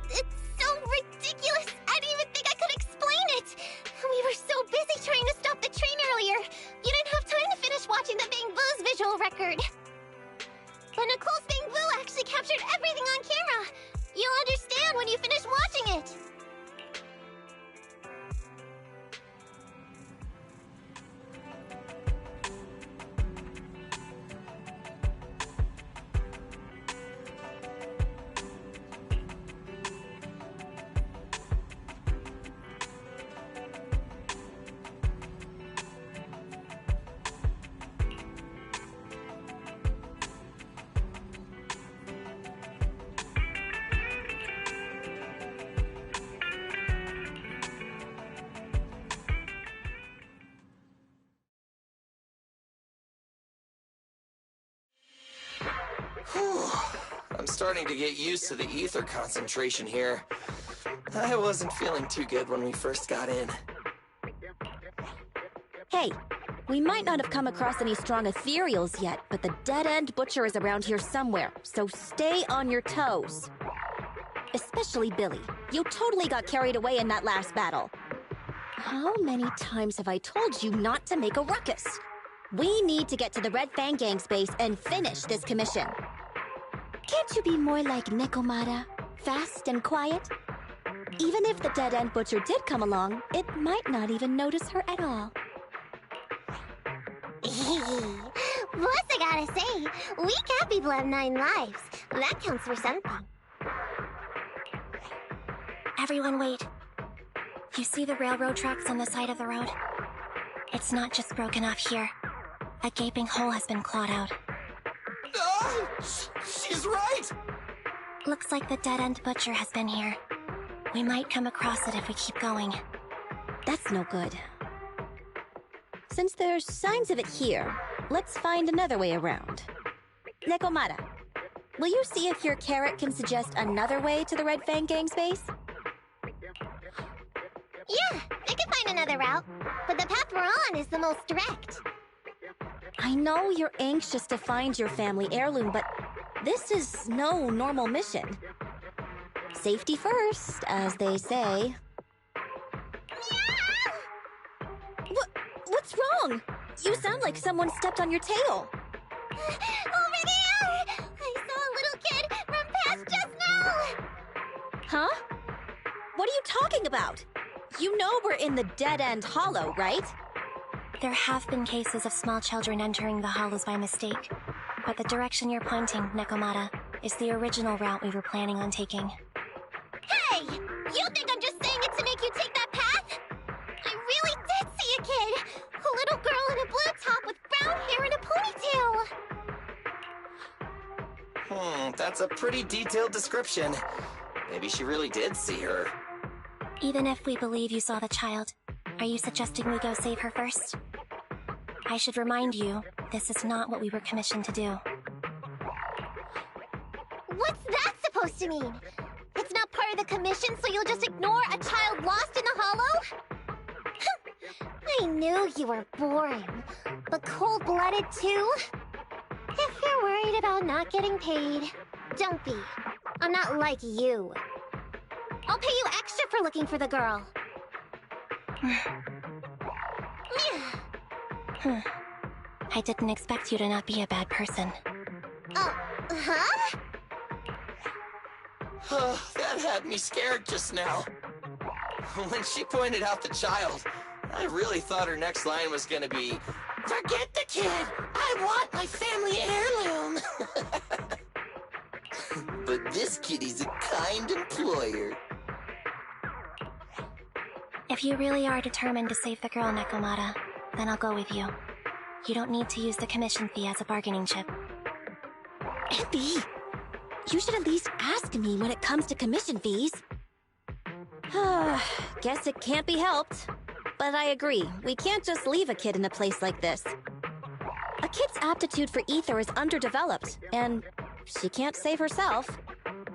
[SPEAKER 4] it's so ridiculous. I didn't even think I could explain it. We were so busy trying to stop the train earlier. You didn't have time to finish watching the Bang Boo's visual record. But Nicole's Bang Boo actually captured everything on camera. You'll understand when you finish watching it.
[SPEAKER 1] I'm starting to get used to the ether concentration here. I wasn't feeling too good when we first got in.
[SPEAKER 3] Hey, we might not have come across any strong ethereals yet, but the dead-end butcher is around here somewhere, so stay on your toes. Especially Billy. You totally got carried away in that last battle. How many times have I told you not to make a ruckus? We need to get to the Red Fang Gang's base and finish this commission. Can't you be more like Nekomata? Fast and quiet? Even if the dead-end butcher did come along, it might not even notice her at all.
[SPEAKER 4] Plus, I gotta say, we cat people have 9 lives. That counts for something.
[SPEAKER 2] Everyone wait. You see the railroad tracks on the side of the road? It's not just broken off here. A gaping hole has been clawed out.
[SPEAKER 1] She's right!
[SPEAKER 2] Looks like the dead-end butcher has been here. We might come across it if we keep going.
[SPEAKER 3] That's no good. Since there's signs of it here, let's find another way around. Nekomata, will you see if your carrot can suggest another way to the Red Fang Gang's base?
[SPEAKER 4] Yeah, I can find another route, but the path we're on is the most direct.
[SPEAKER 3] I know you're anxious to find your family heirloom, but this is no normal mission. Safety first, as they say. What's wrong? You sound like someone stepped on your tail.
[SPEAKER 4] Over there! I saw a little kid run past just now!
[SPEAKER 3] Huh? What are you talking about? You know we're in the dead-end hollow, right?
[SPEAKER 2] There have been cases of small children entering the hollows by mistake, but the direction you're pointing, Nekomata, is the original route we were planning on taking.
[SPEAKER 4] Hey! You think I'm just saying it to make you take that path? I really did see a kid! A little
[SPEAKER 1] That's a pretty detailed description. Maybe she really did see her.
[SPEAKER 2] Even if we believe you saw the child, are you suggesting we go save her first? I should remind you, this is not what we were commissioned to do.
[SPEAKER 4] What's that supposed to mean? It's not part of the commission, so you'll just ignore a child lost in the hollow? I knew you were boring, but cold-blooded too? If you're worried about not getting paid, don't be. I'm not like you. I'll pay you extra for looking for the girl.
[SPEAKER 2] I didn't expect you to not be a bad person.
[SPEAKER 4] Huh?
[SPEAKER 1] That had me scared just now. When she pointed out the child, I really thought her next line was gonna be, "Forget the kid! I want my family heirloom!" But this kitty's a kind employer.
[SPEAKER 2] If you really are determined to save the girl, Nekomata, then I'll go with you. You don't need to use the commission fee as a bargaining chip.
[SPEAKER 3] Epi, you should at least ask me when it comes to commission fees. Guess it can't be helped. But I agree, we can't just leave a kid in a place like this. A kid's aptitude for ether is underdeveloped, and she can't save herself.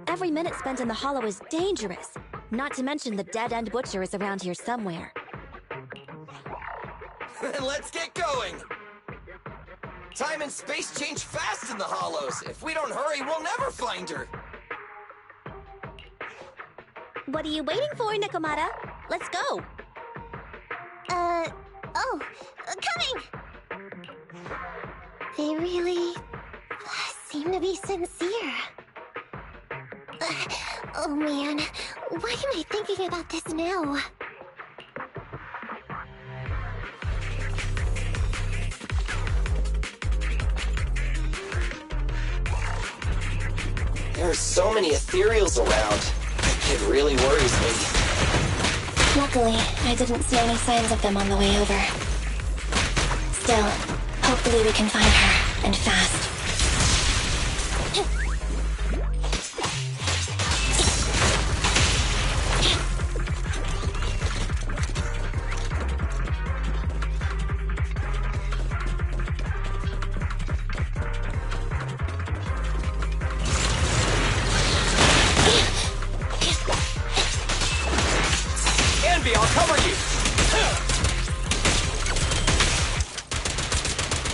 [SPEAKER 3] Every minute spent in the hollow is dangerous, not to mention the dead-end butcher is around here somewhere.
[SPEAKER 1] Then let's get going! Time and space change fast in the hollows. If we don't hurry, we'll never find her.
[SPEAKER 3] What are you waiting for, Nekomata? Let's go!
[SPEAKER 4] Coming! They really seem to be sincere. Oh man, why am I thinking about this now?
[SPEAKER 1] There are so many ethereals around. It really worries me.
[SPEAKER 2] Luckily, I didn't see any signs of them on the way over. Still, hopefully we can find her, and fast.
[SPEAKER 1] I'll cover you!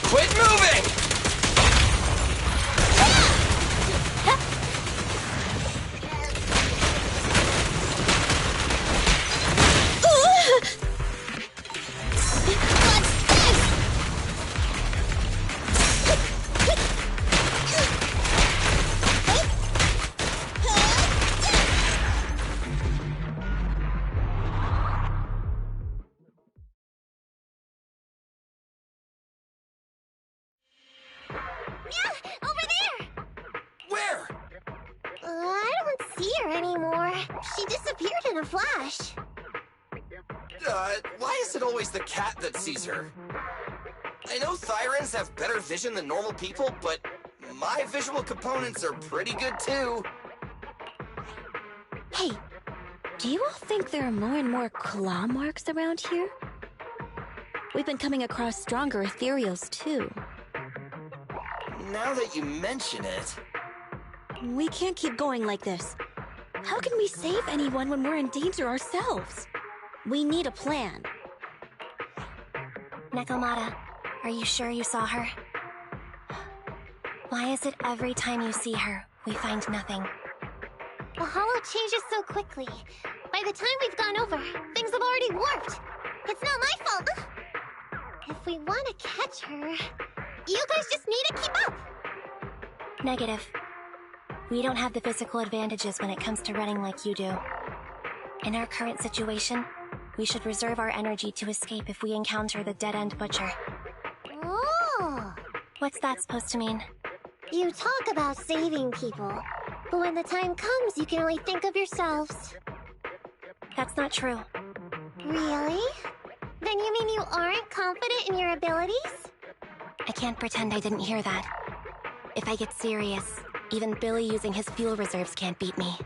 [SPEAKER 1] Quit moving!
[SPEAKER 4] She disappeared in a flash.
[SPEAKER 1] Why is it always the cat that sees her? I know Thyrans have better vision than normal people, but my visual components are pretty good too.
[SPEAKER 3] Hey, do you all think there are more and more claw marks around here? We've been coming across stronger ethereals too.
[SPEAKER 1] Now that you mention it...
[SPEAKER 3] We can't keep going like this. How can we save anyone when we're in danger ourselves? We need a plan.
[SPEAKER 2] Nekomata, are you sure you saw her? Why is it every time you see her, we find nothing?
[SPEAKER 4] The hollow changes so quickly. By the time we've gone over, things have already warped. It's not my fault. If we want to catch her, you guys just need to keep up.
[SPEAKER 2] Negative. We don't have the physical advantages when it comes to running like you do. In our current situation, we should reserve our energy to escape if we encounter the dead-end butcher.
[SPEAKER 4] Oh!
[SPEAKER 2] What's that supposed to mean?
[SPEAKER 4] You talk about saving people, but when the time comes, you can only think of yourselves.
[SPEAKER 2] That's not true.
[SPEAKER 4] Really? Then you mean you aren't confident in your abilities?
[SPEAKER 2] I can't pretend I didn't hear that. If I get serious, Even Billy using his fuel reserves can't beat me.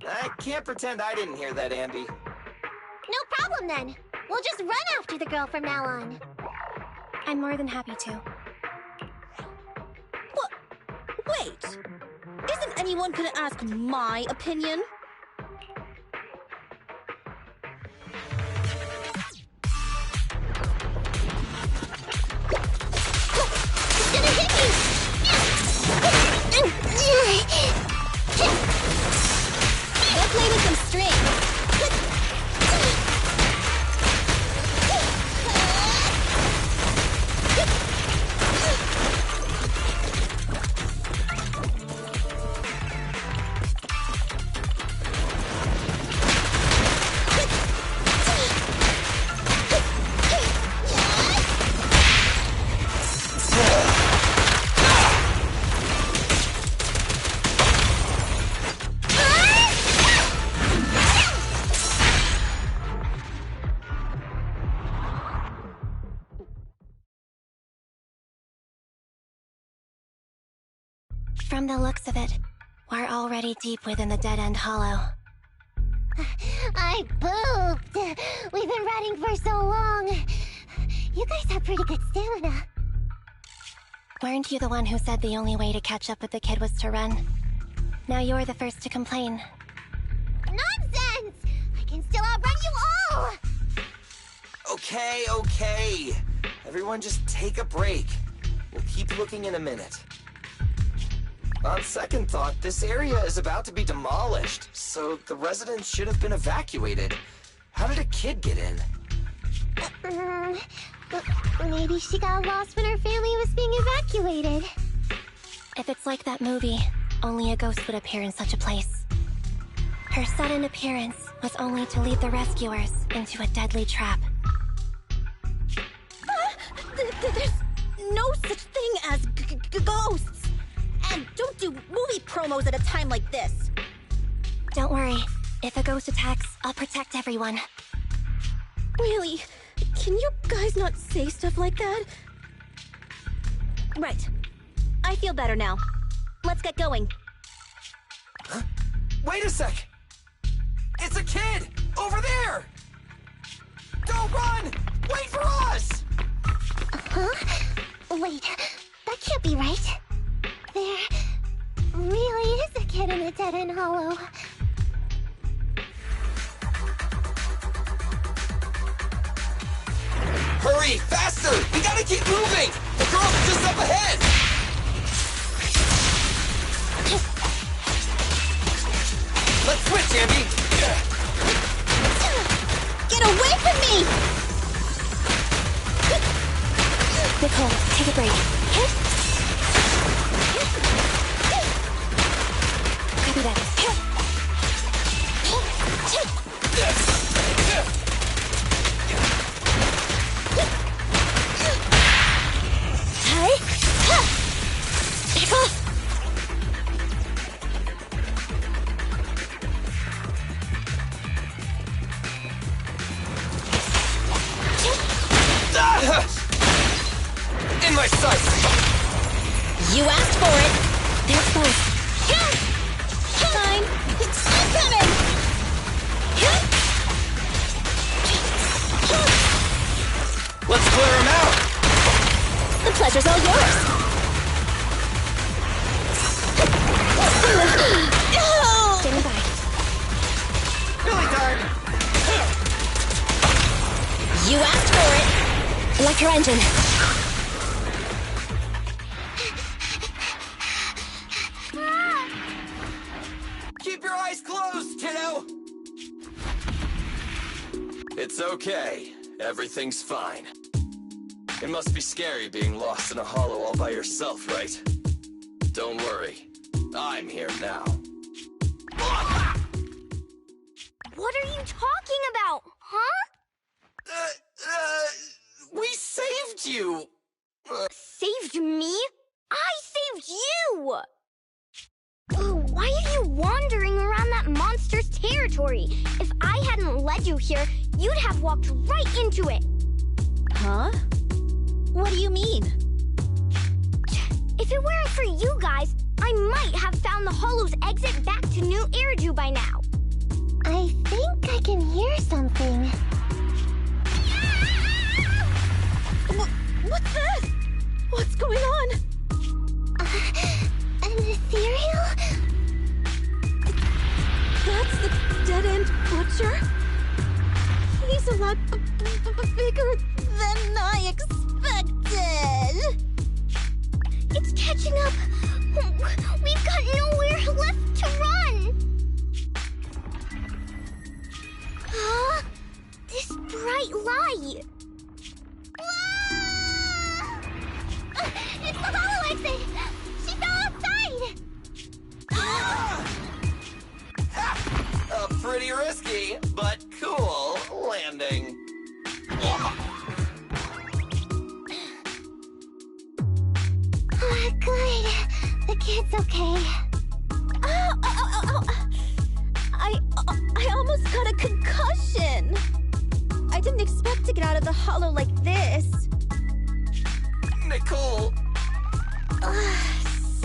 [SPEAKER 1] I can't pretend I didn't hear that, Andy.
[SPEAKER 4] No problem then. We'll just run after the girl from now on.
[SPEAKER 2] I'm more than happy to.
[SPEAKER 3] What? Wait! Isn't anyone gonna ask my opinion?
[SPEAKER 4] It's gonna hit me!
[SPEAKER 3] Go play with some string.
[SPEAKER 2] From the looks of it, we're already deep within the dead-end hollow.
[SPEAKER 4] I pooped. We've been running for so long. You guys have pretty good stamina.
[SPEAKER 2] Weren't you the one who said the only way to catch up with the kid was to run? Now you're the first to complain.
[SPEAKER 4] Nonsense! I can still outrun you all!
[SPEAKER 1] Okay. Everyone just take a break. We'll keep looking in a minute. On second thought, this area is about to be demolished, so the residents should have been evacuated. How did a kid get in?
[SPEAKER 4] Maybe she got lost when her family was being evacuated.
[SPEAKER 2] If it's like that movie, only a ghost would appear in such a place. Her sudden appearance was only to lead the rescuers into a deadly trap.
[SPEAKER 3] There's no such thing as ghosts! And don't do movie promos at a time like this!
[SPEAKER 2] Don't worry. If a ghost attacks, I'll protect everyone.
[SPEAKER 3] Really? Can you guys not say stuff like that? Right. I feel better now. Let's get going.
[SPEAKER 1] Huh? Wait a sec! It's a kid! Over there! Don't run! Wait for us!
[SPEAKER 4] Huh? Wait, that can't be right. There really is a kid in the dead-end hollow.
[SPEAKER 1] Hurry! Faster! We gotta keep moving! The girl's just up ahead! Let's switch, Andy!
[SPEAKER 3] Get away from me!
[SPEAKER 2] Nicole, take a break. Copy that.
[SPEAKER 1] In my sights!
[SPEAKER 3] You asked for it!
[SPEAKER 2] They're close.
[SPEAKER 3] Fine. I'm coming!
[SPEAKER 1] Let's clear him out!
[SPEAKER 3] The pleasure's all yours!
[SPEAKER 2] Stand by.
[SPEAKER 1] Really darn!
[SPEAKER 3] You asked for it!
[SPEAKER 2] Electro engine.
[SPEAKER 1] Keep your eyes closed, kiddo! It's okay. Everything's fine. It must be scary being lost in a hollow all by yourself, right? Don't worry. I'm here now.
[SPEAKER 4] What are you talking about, huh?
[SPEAKER 1] We saved you!
[SPEAKER 4] Saved me? I saved you! Why are you wandering around that monster's territory? If I hadn't led you here, you'd have walked right into it.
[SPEAKER 3] Huh? What do you mean?
[SPEAKER 4] If it weren't for you guys, I I might have found the Hollow's exit back to New Eridu by now. I think I can hear something.
[SPEAKER 3] What's this? What's going on?
[SPEAKER 4] An ethereal?
[SPEAKER 3] That's the dead-end butcher? He's a lot bigger than I expected.
[SPEAKER 4] It's catching up. We've got nowhere left to run. Huh? This bright light. Ah! It's the Hollow exit. She fell outside.
[SPEAKER 1] A pretty risky, but cool landing.
[SPEAKER 4] Good. The kid's okay.
[SPEAKER 3] Ow. I almost got a concussion. I didn't expect to get out of the Hollow like this.
[SPEAKER 1] Nicole!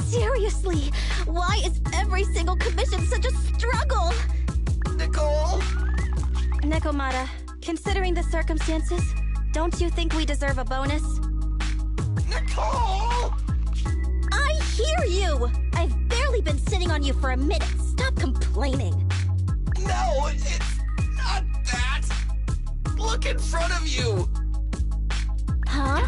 [SPEAKER 3] Seriously, why is every single commission such a struggle?
[SPEAKER 1] Nicole!
[SPEAKER 3] Nekomata, considering the circumstances, don't you think we deserve a bonus?
[SPEAKER 1] Nicole!
[SPEAKER 3] I hear you! I've barely been sitting on you for a minute. Stop complaining.
[SPEAKER 1] No, it's not that! Look in front of you!
[SPEAKER 3] Huh?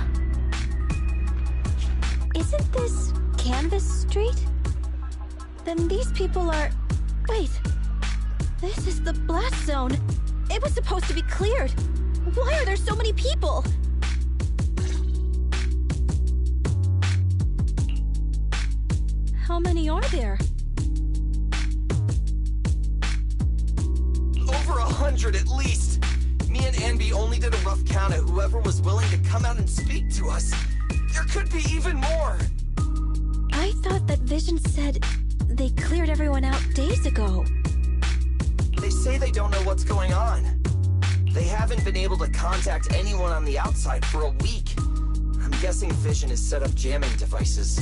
[SPEAKER 3] Isn't this Canvas Street? Then these people are... Wait. This is the blast zone. It was supposed to be cleared. Why are there so many people? How many are there?
[SPEAKER 1] Over 100 at least. Me and Anby only did a rough count at whoever was willing to come out and speak to us. There could be even more.
[SPEAKER 3] I thought that Vision said they cleared everyone out days ago.
[SPEAKER 1] They say they don't know what's going on. They haven't been able to contact anyone on the outside for a week. I'm guessing Vision has set up jamming devices.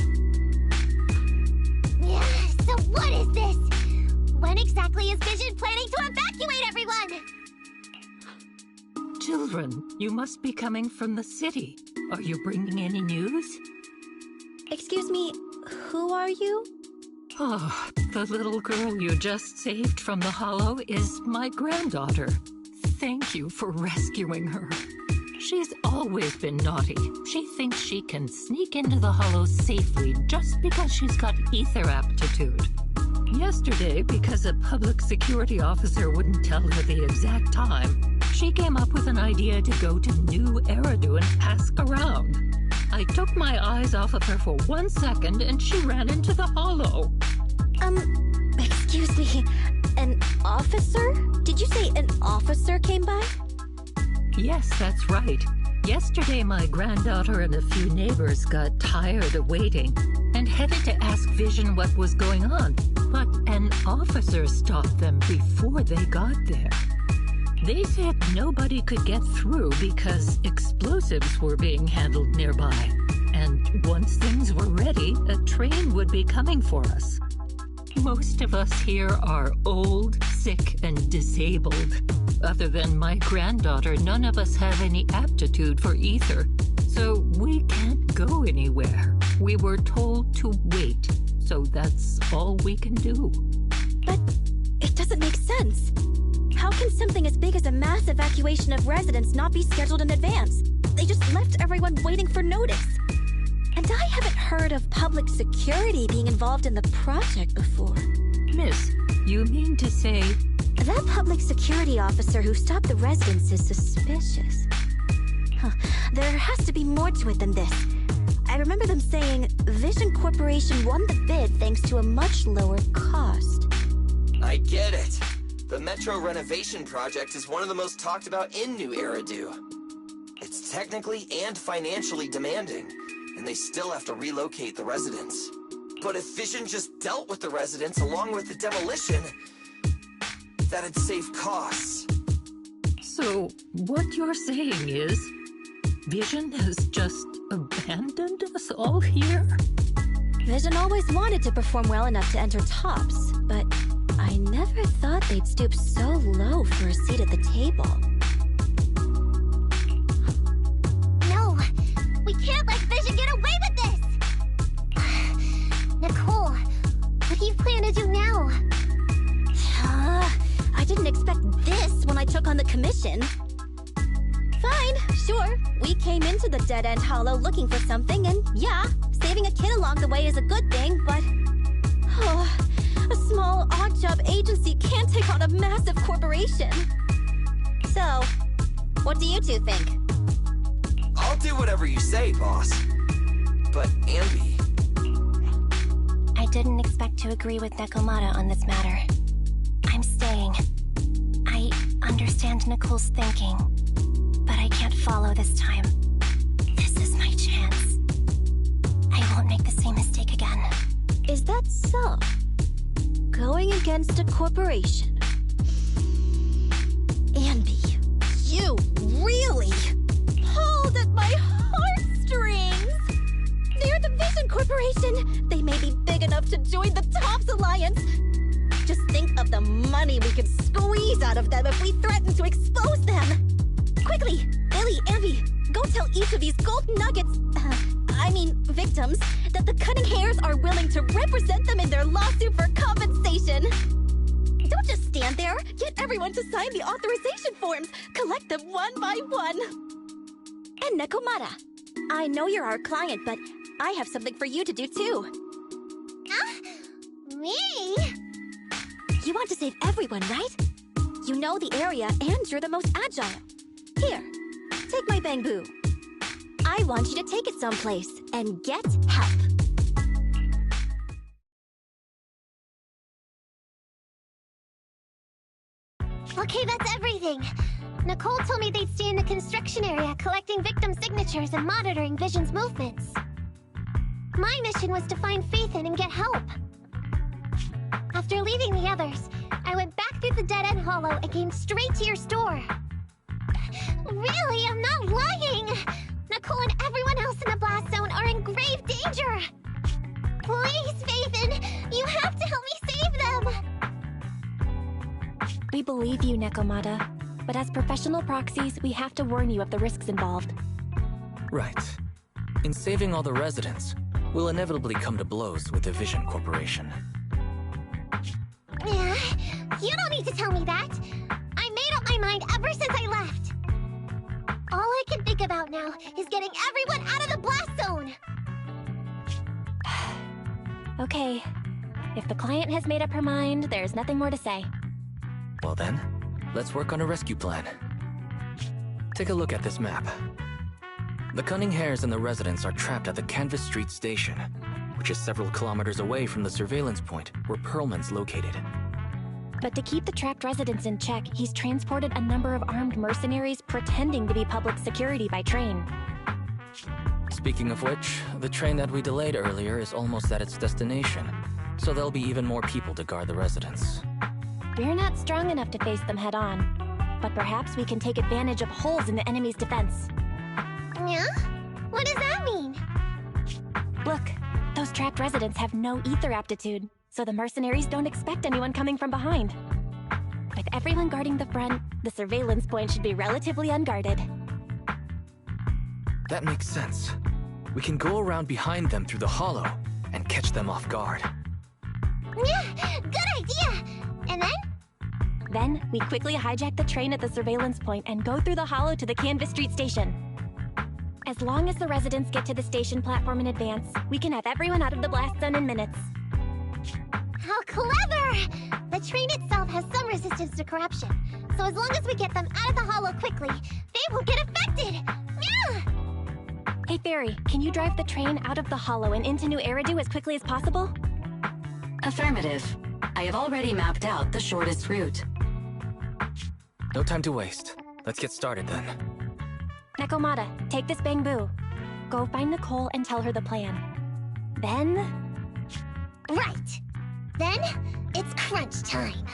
[SPEAKER 4] So what is this? When exactly is Vision planning to evacuate everyone?
[SPEAKER 12] Children, you must be coming from the city. Are you bringing any news?
[SPEAKER 3] Excuse me, who are you?
[SPEAKER 12] Oh, the little girl you just saved from the Hollow is my granddaughter. Thank you for rescuing her. She's always been naughty. She thinks she can sneak into the Hollow safely just because she's got ether aptitude. Yesterday, because a public security officer wouldn't tell her the exact time, she came up with an idea to go to New Eridu and ask around. I took my eyes off of her for 1 second and she ran into the Hollow.
[SPEAKER 3] Excuse me, an officer? Did you say an officer came by?
[SPEAKER 12] Yes, that's right. Yesterday, my granddaughter and a few neighbors got tired of waiting and headed to ask Vision what was going on, but an officer stopped them before they got there. They said nobody could get through because explosives were being handled nearby, and once things were ready, a train would be coming for us. Most of us here are old, sick, and disabled. Other than my granddaughter, none of us have any aptitude for ether, so we can't go anywhere. We were told to wait, so that's all we can do.
[SPEAKER 3] But it doesn't make sense. How can something as big as a mass evacuation of residents not be scheduled in advance? They just left everyone waiting for notice. And I haven't heard of public security being involved in the project before.
[SPEAKER 12] Miss, you mean to say...
[SPEAKER 3] That public security officer who stopped the residents is suspicious. There has to be more to it than this. I remember them saying Vision Corporation won the bid thanks to a much lower cost.
[SPEAKER 1] I get it. The Metro renovation project is one of the most talked about in New Eridu. It's technically and financially demanding, and they still have to relocate the residents. But if Vision just dealt with the residents along with the demolition, that'd save costs.
[SPEAKER 12] So, what you're saying is, Vision has just abandoned us all here?
[SPEAKER 3] Vision always wanted to perform well enough to enter tops, but I never thought they'd stoop so low for a seat at the table.
[SPEAKER 4] No! We can't let Vision get away with this! Nicole, what do you plan to do now?
[SPEAKER 3] I didn't expect this when I took on the commission. Fine, sure. We came into the dead-end hollow looking for something, and yeah, saving a kid along the way is a good thing, but... a small, odd-job agency can't take on a massive corporation. So, what do you two think?
[SPEAKER 1] I'll do whatever you say, boss. But, Ambi...
[SPEAKER 2] I didn't expect to agree with Nekomata on this matter. I'm staying. I understand Nicole's thinking, but I can't follow this time. This is my chance. I won't make the same mistake again.
[SPEAKER 3] Is that so? Going against a corporation? Ambi, you really pulled at my heartstrings! They're the Vision Corporation! They may be big enough to join the TOPS Alliance! Just think of the money we could squeeze out of them if we threaten to expose them! Quickly, Billy, Ambi, go tell each of these gold nuggets, victims, that the Cunning Hairs are willing to represent them in their lawsuit for compensation! Don't just stand there! Get everyone to sign the authorization forms! Collect them one by one! And Nekomata, I know you're our client, but I have something for you to do too.
[SPEAKER 4] Me?
[SPEAKER 3] You want to save everyone, right? You know the area, and you're the most agile. Here, take my bamboo. I want you to take it someplace and get help.
[SPEAKER 4] Okay, that's everything. Nicole told me they'd stay in the construction area, collecting victim signatures and monitoring Vision's movements. My mission was to find Faithin and get help. After leaving the others, I went back through the dead-end hollow and came straight to your store. Really, I'm not lying! Nicole and everyone else in the blast zone are in grave danger! Please, Faithin, you have to help me save them!
[SPEAKER 2] We believe you, Nekomata, but as professional proxies, we have to warn you of the risks involved.
[SPEAKER 6] Right. In saving all the residents, we'll inevitably come to blows with the Vision Corporation.
[SPEAKER 4] You don't need to tell me that! I made up my mind ever since I left! All I can think about now is getting everyone out of the blast zone!
[SPEAKER 2] Okay. If the client has made up her mind, there's nothing more to say.
[SPEAKER 6] Well then, let's work on a rescue plan. Take a look at this map. The Cunning Hairs and the residents are trapped at the Canvas Street station, which is several kilometers away from the surveillance point where Perlman's located.
[SPEAKER 2] But to keep the trapped residents in check, he's transported a number of armed mercenaries pretending to be public security by train.
[SPEAKER 6] Speaking of which, the train that we delayed earlier is almost at its destination, so there'll be even more people to guard the residents.
[SPEAKER 2] We're not strong enough to face them head-on, but perhaps we can take advantage of holes in the enemy's defense.
[SPEAKER 4] Yeah? What does that mean?
[SPEAKER 2] Look, those trapped residents have no ether aptitude, so the mercenaries don't expect anyone coming from behind. With everyone guarding the front, the surveillance point should be relatively unguarded.
[SPEAKER 6] That makes sense. We can go around behind them through the hollow and catch them off guard.
[SPEAKER 4] Yeah, good idea! And then?
[SPEAKER 2] Then, we quickly hijack the train at the surveillance point and go through the hollow to the Canvas Street station. As long as the residents get to the station platform in advance, we can have everyone out of the blast zone in minutes.
[SPEAKER 4] How clever! The train itself has some resistance to corruption, so as long as we get them out of the hollow quickly, they won't get affected! Yeah!
[SPEAKER 2] Hey Fairy, can you drive the train out of the hollow and into New Eridu as quickly as possible?
[SPEAKER 7] Affirmative. I have already mapped out the shortest route.
[SPEAKER 6] No time to waste. Let's get started then.
[SPEAKER 2] Nekomata, take this bamboo. Go find Nicole and tell her the plan. Then...
[SPEAKER 4] Right! Then, it's crunch time.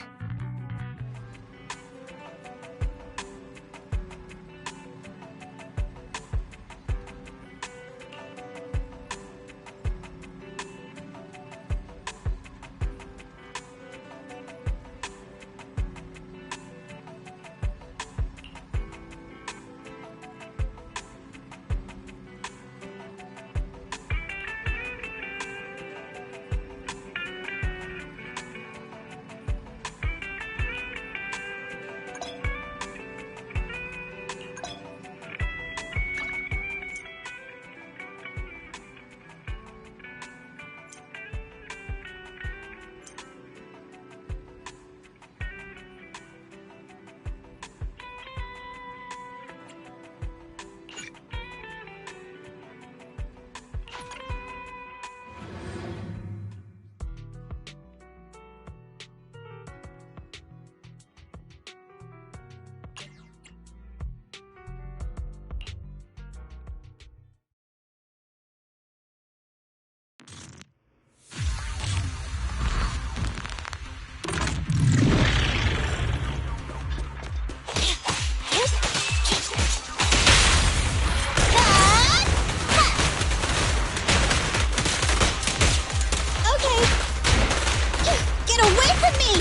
[SPEAKER 3] me!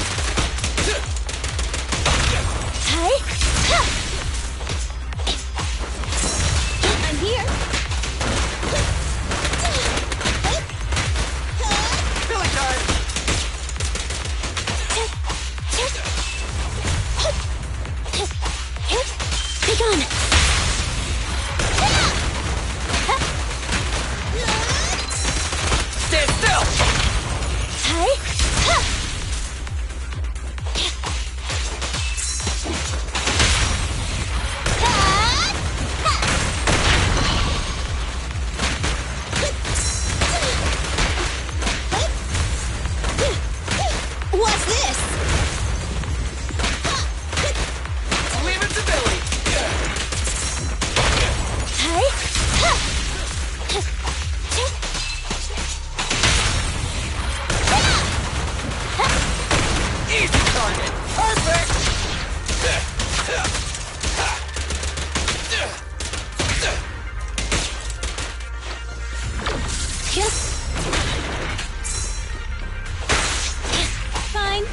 [SPEAKER 3] Hi! I'm here!
[SPEAKER 1] Billy time!
[SPEAKER 3] Be gone!
[SPEAKER 1] Stand still!
[SPEAKER 3] Hi! What's this?
[SPEAKER 1] Leave it to Billy!
[SPEAKER 3] Hi!
[SPEAKER 1] Easy target! Perfect!
[SPEAKER 3] Fine.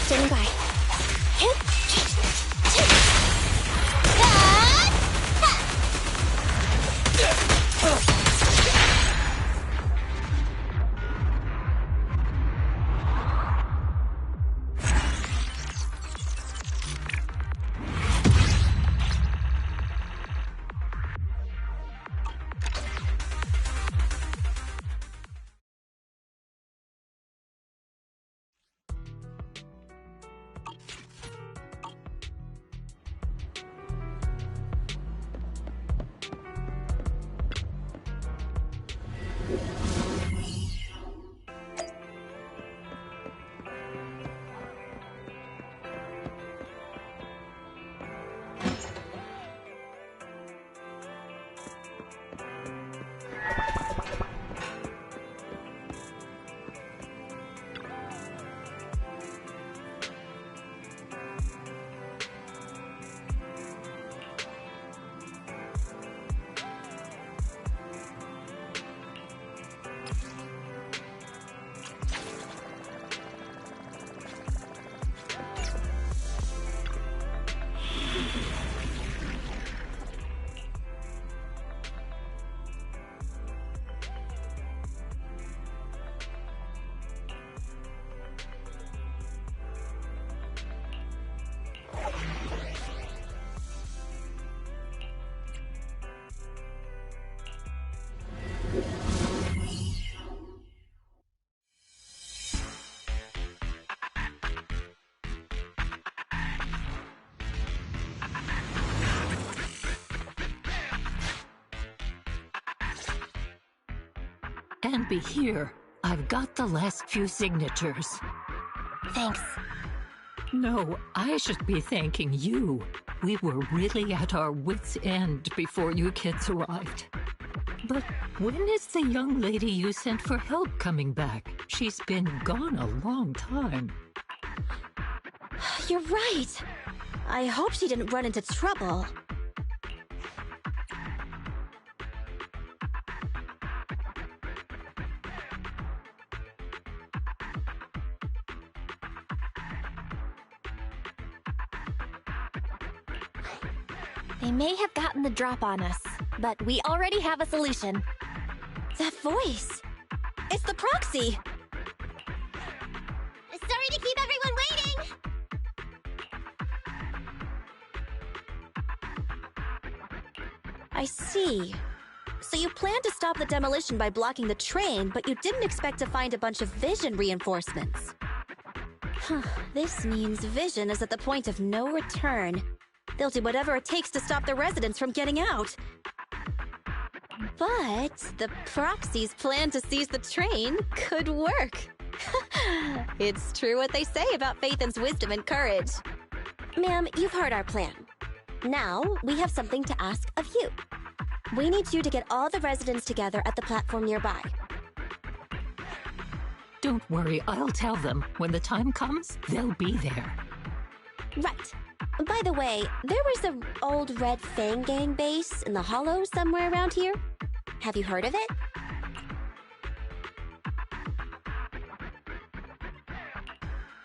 [SPEAKER 3] Standing by.
[SPEAKER 12] And be here. I've got the last few signatures.
[SPEAKER 2] Thanks.
[SPEAKER 12] No, I should be thanking you. We were really at our wits' end before you kids arrived. But when is the young lady you sent for help coming back? She's been gone a long time.
[SPEAKER 3] You're right. I hope she didn't run into trouble.
[SPEAKER 2] They may have gotten the drop on us, but we already have a solution.
[SPEAKER 3] That voice. It's the proxy.
[SPEAKER 4] Sorry to keep everyone waiting!
[SPEAKER 3] I see. So you planned to stop the demolition by blocking the train, but you didn't expect to find a bunch of vision reinforcements. Huh, this means Vision is at the point of no return. They'll do whatever it takes to stop the residents from getting out. But the proxy's plan to seize the train could work. It's true what they say about Phaethon's wisdom and courage. Ma'am, you've heard our plan. Now, we have something to ask of you. We need you to get all the residents together at the platform nearby.
[SPEAKER 12] Don't worry, I'll tell them. When the time comes, they'll be there.
[SPEAKER 3] Right. By the way, there was an old Red Fang Gang base in the Hollow somewhere around here. Have you heard of it?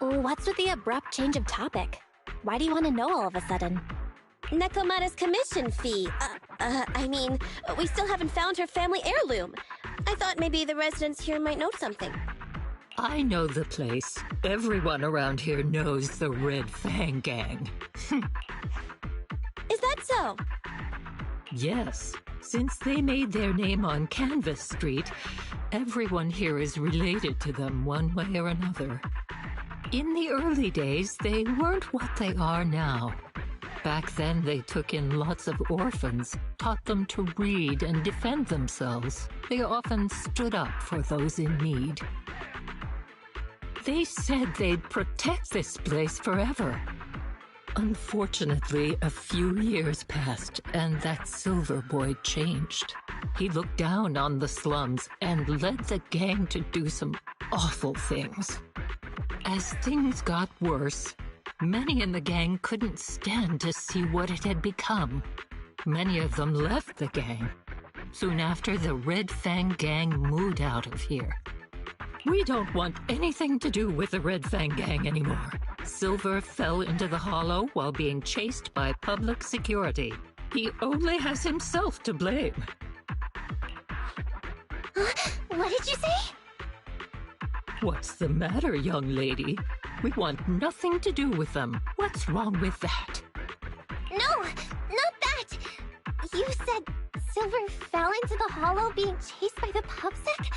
[SPEAKER 2] What's with the abrupt change of topic? Why do you want to know all of a sudden?
[SPEAKER 3] Nekomata's commission fee. We still haven't found her family heirloom. I thought maybe the residents here might know something.
[SPEAKER 12] I know the place. Everyone around here knows the Red Fang Gang.
[SPEAKER 3] Is that so?
[SPEAKER 12] Yes. Since they made their name on Canvas Street, everyone here is related to them one way or another. In the early days, they weren't what they are now. Back then, they took in lots of orphans, taught them to read and defend themselves. They often stood up for those in need. They said they'd protect this place forever. Unfortunately, a few years passed, and that Silver Boy changed. He looked down on the slums and led the gang to do some awful things. As things got worse, many in the gang couldn't stand to see what it had become. Many of them left the gang. Soon after, the Red Fang Gang moved out of here. We don't want anything to do with the Red Fang Gang anymore. Silver fell into the Hollow while being chased by public security. He only has himself to blame.
[SPEAKER 4] What did you say?
[SPEAKER 12] What's the matter, young lady? We want nothing to do with them. What's wrong with that?
[SPEAKER 4] No, not that! You said Silver fell into the Hollow being chased by the PubSec?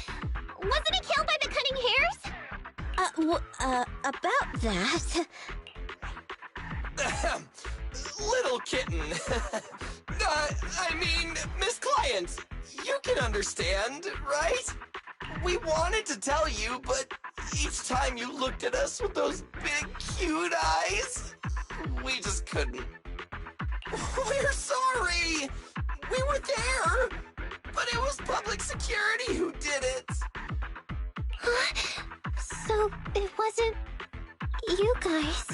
[SPEAKER 4] Wasn't he killed by the Cunning Hares?
[SPEAKER 3] About that...
[SPEAKER 1] Little kitten. Miss Client, you can understand, right? We wanted to tell you, but each time you looked at us with those big, cute eyes, we just couldn't. We're sorry! We were there, but it was public security who did it.
[SPEAKER 4] So it wasn't you guys.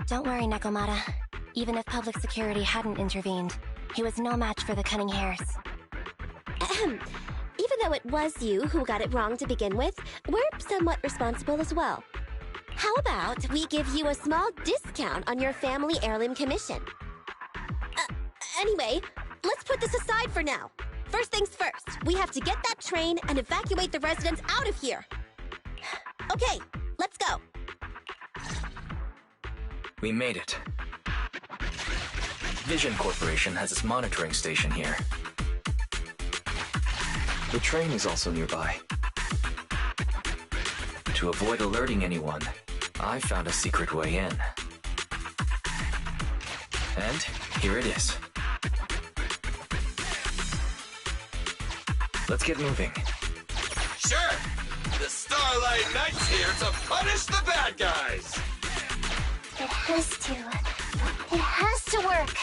[SPEAKER 2] Don't worry, Nekomata. Even if public security hadn't intervened, he was no match for the Cunning Hares.
[SPEAKER 3] Even though it was you who got it wrong to begin with, we're somewhat responsible as well. How about we give you a small discount on your family heirloom commission? Anyway, let's put this aside for now. First things first, we have to get that train and evacuate the residents out of here. Okay, let's go.
[SPEAKER 6] We made it. Vision Corporation has its monitoring station here. The train is also nearby. To avoid alerting anyone, I found a secret way in. And here it is. Let's get moving.
[SPEAKER 1] Sure! The Starlight Knight's here to punish the bad guys!
[SPEAKER 4] It has to. It has to work.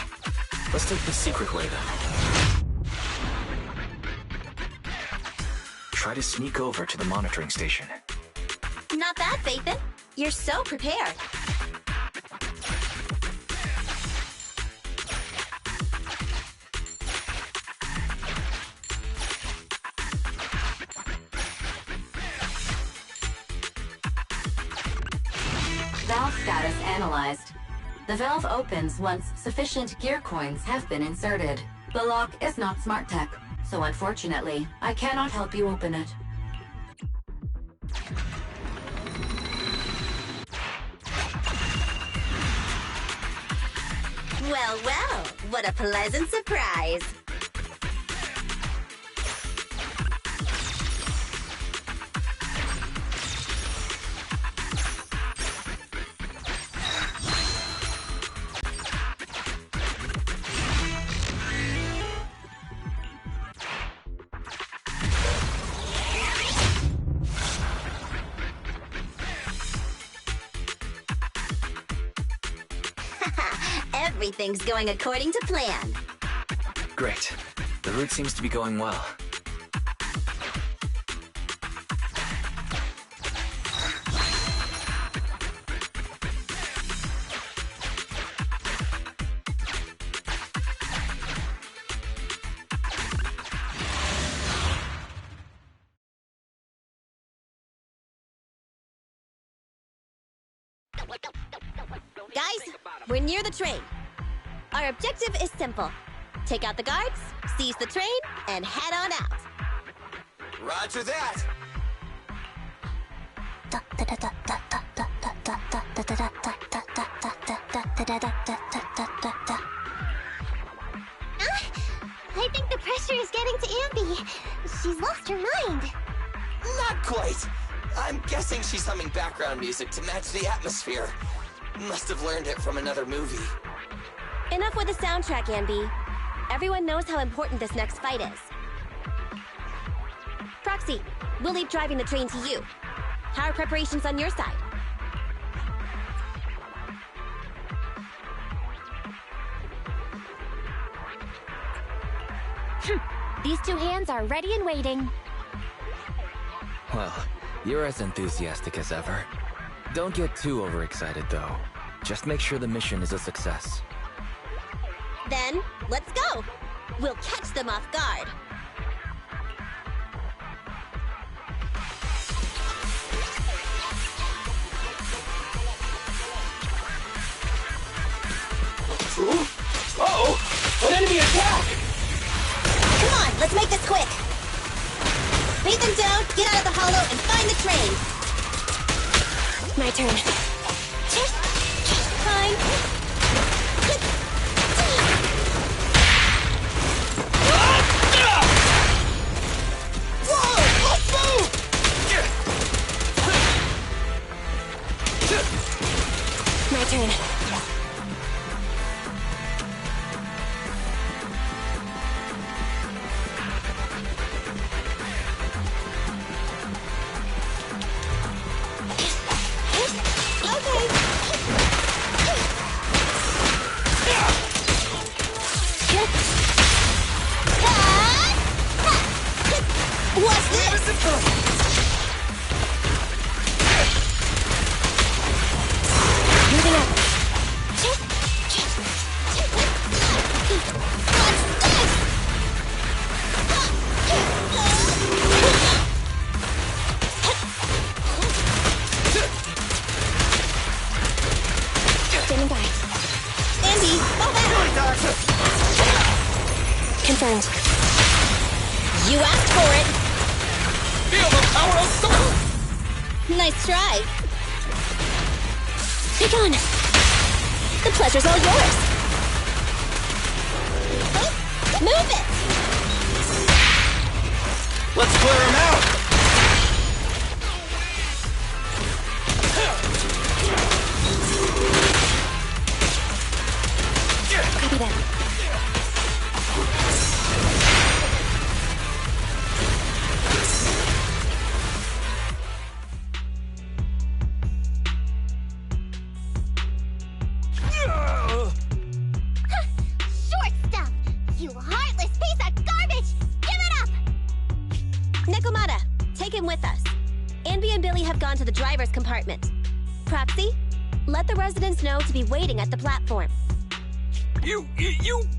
[SPEAKER 6] Let's take the secret way then. Try to sneak over to the monitoring station.
[SPEAKER 3] Not bad, Faithin. You're so prepared.
[SPEAKER 7] Valve status analyzed. The valve opens once sufficient gear coins have been inserted. The lock is not smart tech, so unfortunately, I cannot help you open it.
[SPEAKER 3] Well, well, what a pleasant surprise. Everything's going according to plan.
[SPEAKER 6] Great. The route seems to be going well.
[SPEAKER 3] Guys, we're near the train. Our objective is simple. Take out the guards, seize the train, and head on out.
[SPEAKER 1] Roger that!
[SPEAKER 4] I think the pressure is getting to Ambi. She's lost her mind.
[SPEAKER 1] Not quite. I'm guessing she's humming background music to match the atmosphere. Must have learned it from another movie.
[SPEAKER 3] Enough with the soundtrack, Ambi. Everyone knows how important this next fight is. Proxy, we'll leave driving the train to you. How are preparations on your side?
[SPEAKER 2] These two hands are ready and waiting.
[SPEAKER 6] Well, you're as enthusiastic as ever. Don't get too overexcited, though. Just make sure the mission is a success.
[SPEAKER 3] Then, let's go! We'll catch them off guard.
[SPEAKER 9] Uh-oh! An enemy attack!
[SPEAKER 3] Come on, let's make this quick! Beat them down, get out of the hollow, and find the train!
[SPEAKER 2] My turn.
[SPEAKER 3] Fine.
[SPEAKER 1] Whoa! Let's move!
[SPEAKER 2] My turn.
[SPEAKER 3] What's this?
[SPEAKER 2] Moving up. Standing by.
[SPEAKER 3] Andy, fall back!
[SPEAKER 2] Confirmed.
[SPEAKER 3] You asked for it!
[SPEAKER 1] Feel the power of soul!
[SPEAKER 3] Nice try.
[SPEAKER 2] Pick on.
[SPEAKER 3] The pleasure's all yours. Move it!
[SPEAKER 1] Let's clear him out!
[SPEAKER 2] Copy that.
[SPEAKER 4] Short stuff! You heartless piece of garbage! Give it up!
[SPEAKER 3] Nekomata, take him with us. Anby and Billy have gone to the driver's compartment. Proxy, let the residents know to be waiting at the platform.
[SPEAKER 8] You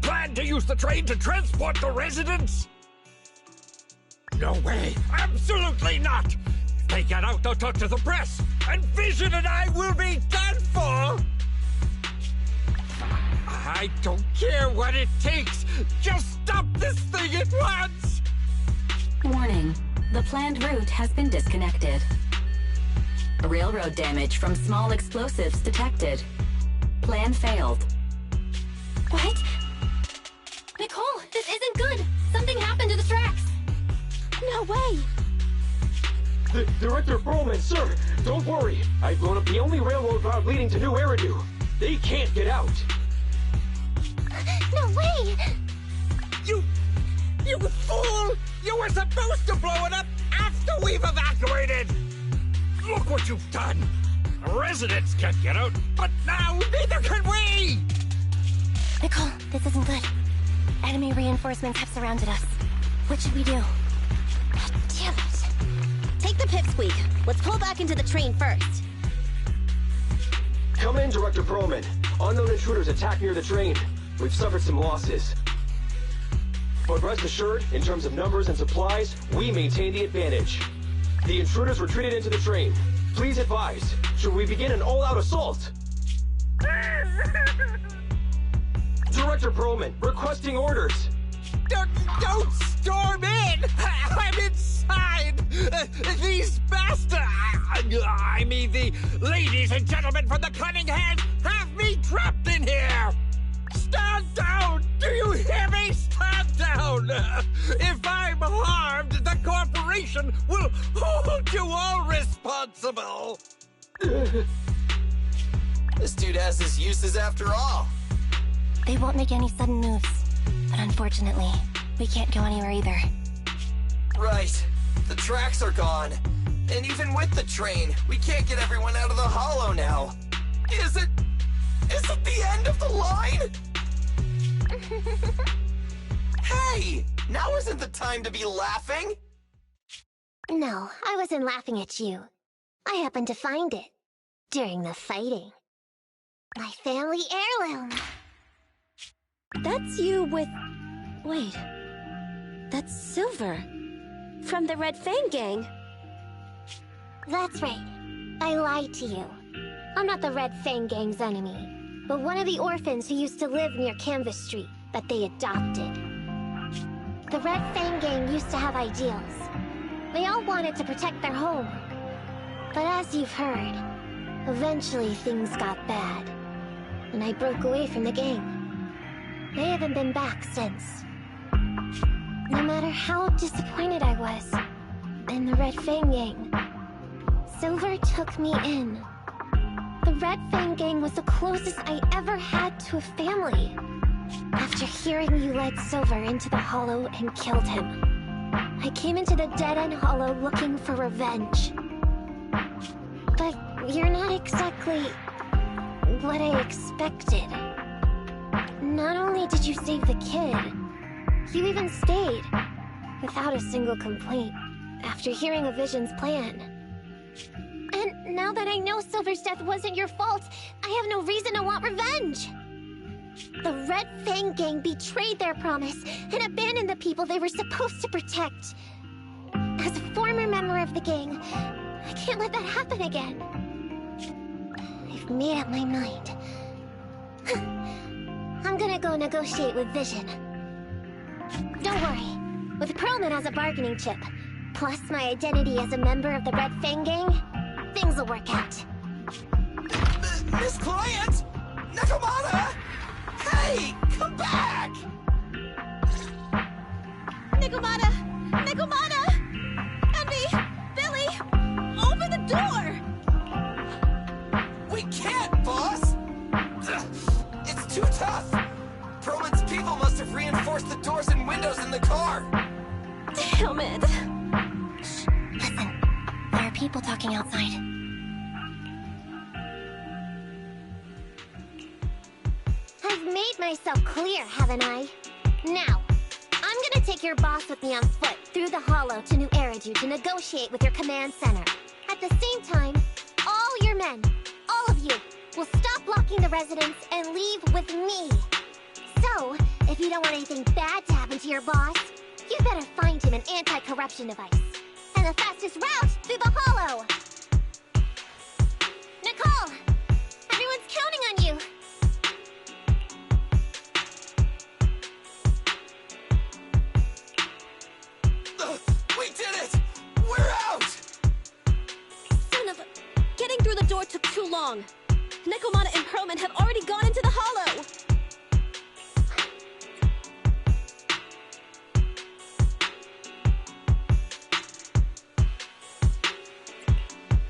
[SPEAKER 8] plan to use the train to transport the residents? No way! Absolutely not! If they get out, they'll talk to the press, and Vision and I will be done for! I don't care what it takes! Just stop this thing at once!
[SPEAKER 7] Warning. The planned route has been disconnected. Railroad damage from small explosives detected. Plan failed.
[SPEAKER 2] What? Nicole, this isn't good! Something happened to the tracks!
[SPEAKER 3] No way!
[SPEAKER 9] Director Perlman, sir, don't worry. I've blown up the only railroad route leading to New Eridu. They can't get out.
[SPEAKER 4] No way!
[SPEAKER 8] You fool! You were supposed to blow it up after we've evacuated! Look what you've done! Residents can't get out, but now neither can we!
[SPEAKER 2] Nicole, this isn't good. Enemy reinforcements have surrounded us. What should we do?
[SPEAKER 3] God damn it. Take the pipsqueak. Let's pull back into the train first.
[SPEAKER 9] Come in, Director Perlman. Unknown intruders attacked near the train. We've suffered some losses. But rest assured, in terms of numbers and supplies, we maintain the advantage. The intruders retreated into the train. Please advise, should we begin an all-out assault?
[SPEAKER 13] Director Perlman, requesting orders.
[SPEAKER 14] Don't storm in! I'm inside! These bastards! I mean, the ladies and gentlemen from the Cunning Hands have me trapped in here! Stand down! Do you hear me? Stand down! If I'm harmed, the corporation will hold you all responsible!
[SPEAKER 1] This dude has his uses after all.
[SPEAKER 2] They won't make any sudden moves. But unfortunately, we can't go anywhere either.
[SPEAKER 1] Right. The tracks are gone. And even with the train, we can't get everyone out of the hollow now. Is it the end of the line? Hey! Now isn't the time to be laughing!
[SPEAKER 4] No, I wasn't laughing at you. I happened to find it. During the fighting. My family heirloom.
[SPEAKER 3] That's you with... Wait. That's Silver. From the Red Fang Gang.
[SPEAKER 4] That's right. I lied to you. I'm not the Red Fang Gang's enemy, but one of the orphans who used to live near Canvas Street that they adopted. The Red Fang Gang used to have ideals. They all wanted to protect their home. But as you've heard, eventually things got bad, and I broke away from the gang. I haven't been back since. No matter how disappointed I was in the Red Fang Gang, Silver took me in. The Red Fang Gang was the closest I ever had to a family. After hearing you led Silver into the Hollow and killed him, I came into the Dead-End Hollow looking for revenge. But you're not exactly what I expected. Not only did you save the kid, you even stayed, without a single complaint, after hearing a Vision's plan. And now that I know Silver's death wasn't your fault, I have no reason to want revenge! The Red Fang Gang betrayed their promise and abandoned the people they were supposed to protect. As a former member of the gang, I can't let that happen again. I've made up my mind. I'm gonna go negotiate with Vision. Don't worry. With Perlman as a bargaining chip, plus my identity as a member of the Red Fang Gang, things will work out.
[SPEAKER 1] Miss Client! Nakamata! Hey! Come back!
[SPEAKER 3] Nakamata! Nakamata! Envy! Billy! Open the door!
[SPEAKER 1] We can't, boss! It's too tough! Perlman's people must have reinforced the doors and windows in the car!
[SPEAKER 3] Damn it!
[SPEAKER 2] Shh, listen. There are people talking outside.
[SPEAKER 4] I've made myself clear, haven't I? Now, I'm gonna take your boss with me on foot through the Hollow to New Eridu to negotiate with your command center. At the same time, all your men, all of you, will stop blocking the residents and leave with me. So, if you don't want anything bad to happen to your boss, you better find him an anti-corruption device. And the fastest route through the Hollow! Nicole! Everyone's counting on you!
[SPEAKER 1] We did it! We're out!
[SPEAKER 3] Son of a... Getting through the door took too long. Nekomata and Perlman have already gone into the Hollow!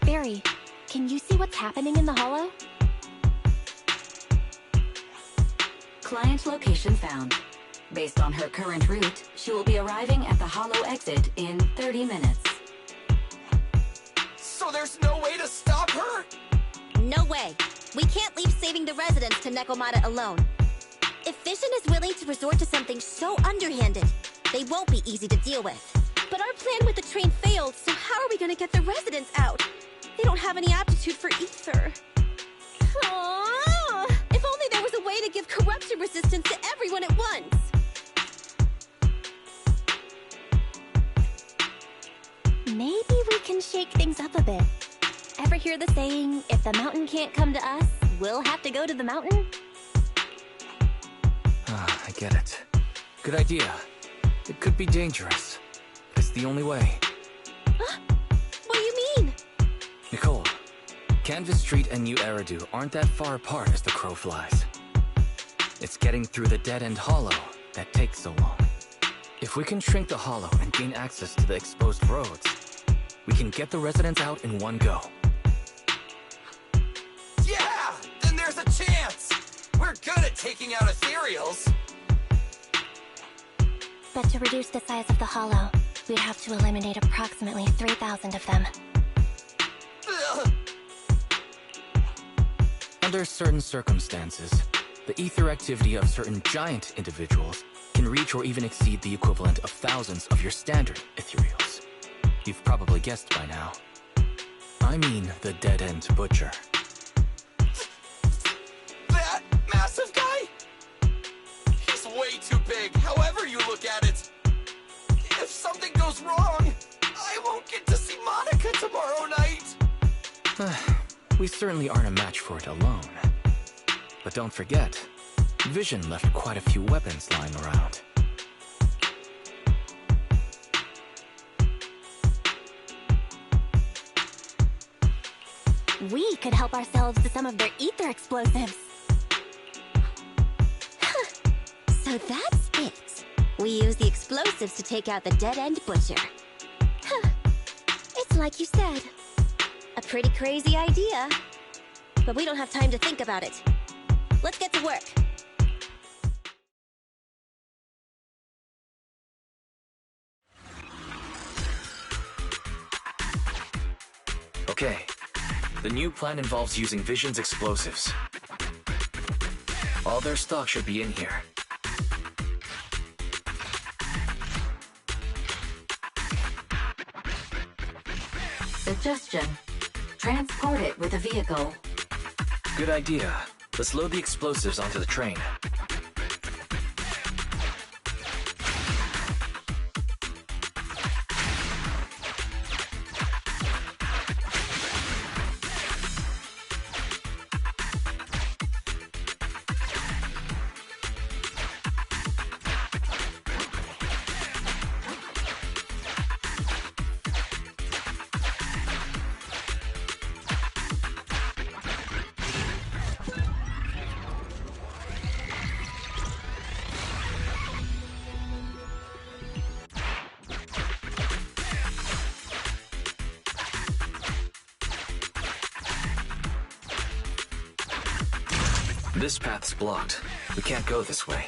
[SPEAKER 2] Barry, can you see what's happening in the Hollow?
[SPEAKER 7] Client location found. Based on her current route, she will be arriving at the Hollow exit in 30 minutes.
[SPEAKER 1] So there's no way to stop her?
[SPEAKER 3] No way. We can't leave saving the residents to Nekomata alone. If Vision is willing to resort to something so underhanded, they won't be easy to deal with. But our plan with the train failed, so how are we gonna get the residents out? They don't have any aptitude for ether. Aww. If only there was a way to give corruption resistance to everyone at once.
[SPEAKER 2] Maybe we can shake things up a bit. Ever hear the saying, if the mountain can't come to us,
[SPEAKER 3] will have to go to the mountain?
[SPEAKER 6] Ah, I get it. Good idea. It could be dangerous. It's the only way.
[SPEAKER 3] What do you mean?
[SPEAKER 6] Nicole, Canvas Street and New Eridu aren't that far apart as the crow flies. It's getting through the dead-end hollow that takes so long. If we can shrink the hollow and gain access to the exposed roads, we can get the residents out in one go.
[SPEAKER 1] Yeah! Then there's a chance! We're good at taking out ethereals!
[SPEAKER 2] But to reduce the size of the hollow, we'd have to eliminate approximately 3,000 of them.
[SPEAKER 1] Ugh.
[SPEAKER 6] Under certain circumstances, the ether activity of certain giant individuals can reach or even exceed the equivalent of thousands of your standard ethereals. You've probably guessed by now. I mean the dead-end butcher.
[SPEAKER 1] That massive guy? He's way too big, however you look at it. If something goes wrong, I won't get to see Monica tomorrow night.
[SPEAKER 6] We certainly aren't a match for it alone. But don't forget, Vision left quite a few weapons lying around.
[SPEAKER 3] We could help ourselves to some of their ether explosives. So that's it. We use the explosives to take out the dead-end butcher. It's like you said. A pretty crazy idea. But we don't have time to think about it. Let's get to work.
[SPEAKER 6] Okay. The new plan involves using Vision's explosives. All their stock should be in here.
[SPEAKER 7] Suggestion. Transport it with a vehicle.
[SPEAKER 6] Good idea. Let's load the explosives onto the train. This path's blocked. We can't go this way.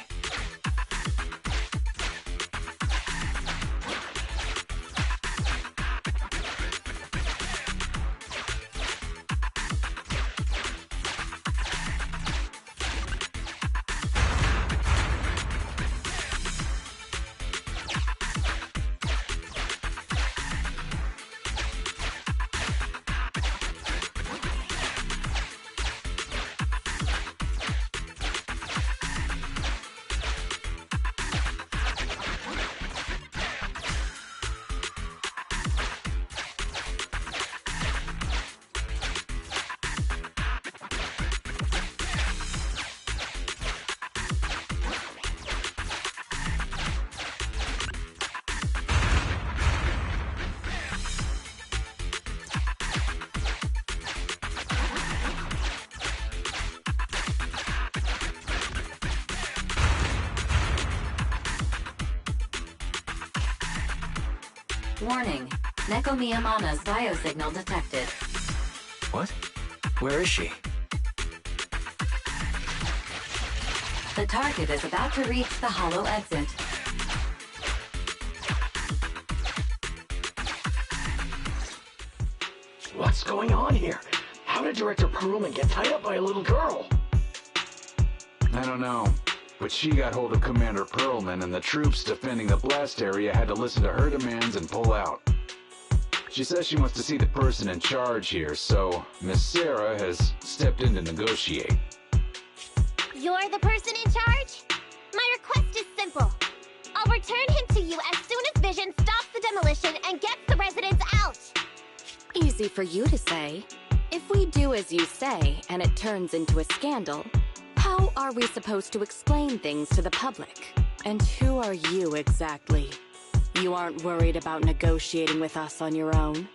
[SPEAKER 7] Warning. Neko Miyamana's biosignal detected.
[SPEAKER 6] What? Where is she?
[SPEAKER 7] The target is about to reach the hollow exit.
[SPEAKER 9] What's going on here? How did Director Perlman get tied up by a little girl?
[SPEAKER 15] I don't know, but she got hold of Commander Perlman, and the troops defending the blast area had to listen to her demands and pull out. She says she wants to see the person in charge here, so Miss Sarah has stepped in to negotiate.
[SPEAKER 4] You're the person in charge? My request is simple. I'll return him to you as soon as Vision stops the demolition and gets the residents out.
[SPEAKER 3] Easy for you to say. If
[SPEAKER 16] If we do as you say, and it turns into a scandal, how are we supposed to explain things to the public? And who are you exactly? You aren't worried about negotiating with us on your own?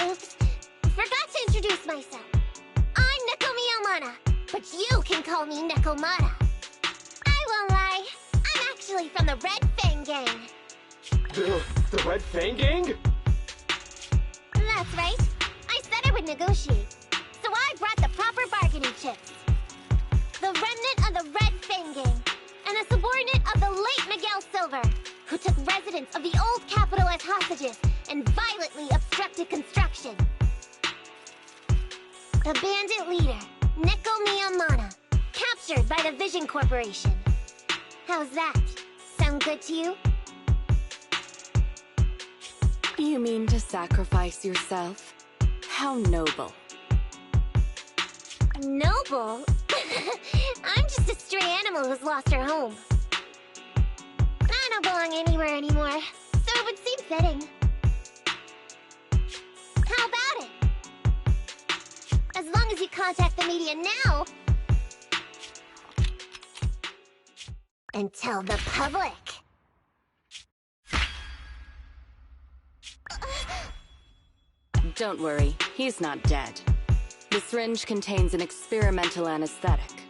[SPEAKER 4] Oops. Forgot to introduce myself. I'm Neko Miyamana, but you can call me Nekomata. I won't lie, I'm actually from the Red Fang Gang.
[SPEAKER 13] The Red Fang Gang?
[SPEAKER 4] That's right. I said I would negotiate, so I brought the proper bargaining chips. The remnant of the Red Fang Gang, and a subordinate of the late Miguel Silver, who took residents of the old capital as hostages and violently obstructed construction. The bandit leader, Neko Miyamana, captured by the Vision Corporation. How's that? Sound good to you?
[SPEAKER 16] You mean to sacrifice yourself? How noble.
[SPEAKER 4] Noble? I'm just a stray animal who's lost her home. I don't belong anywhere anymore, so it would seem fitting. How about it? As long as you contact the media now, and tell the public.
[SPEAKER 16] Don't worry, he's not dead. The syringe contains an experimental anesthetic.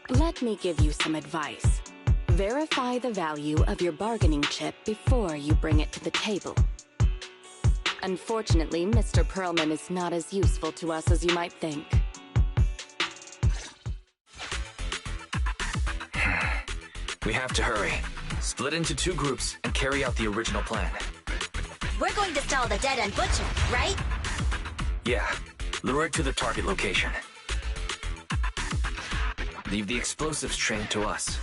[SPEAKER 16] Let me give you some advice. Verify the value of your bargaining chip before you bring it to the table. Unfortunately, Mr. Perlman is not as useful to us as you might think.
[SPEAKER 6] We have to hurry. Split into 2 groups and carry out the original plan.
[SPEAKER 3] We're going to stall the dead-end butcher, right?
[SPEAKER 6] Yeah. Lure it to the target location. Leave the explosives train to us.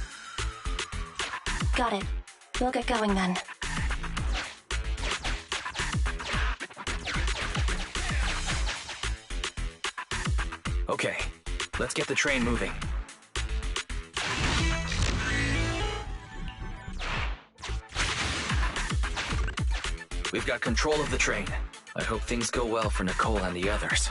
[SPEAKER 2] Got it. We'll get going then.
[SPEAKER 6] Okay, let's get the train moving. We've got control of the train. I hope things go well for Nicole and the others.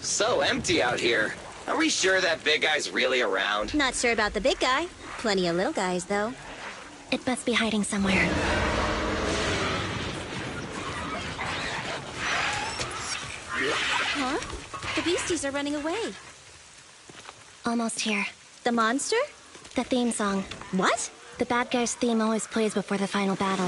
[SPEAKER 1] So empty out here. Are we sure that big guy's really around?
[SPEAKER 3] Not sure about the big guy. Plenty of little guys, though.
[SPEAKER 2] It must be hiding somewhere.
[SPEAKER 3] Huh? The beasties are running away.
[SPEAKER 2] Almost here.
[SPEAKER 3] The monster?
[SPEAKER 2] The theme song.
[SPEAKER 3] What?
[SPEAKER 2] The bad guy's theme always plays before the final battle.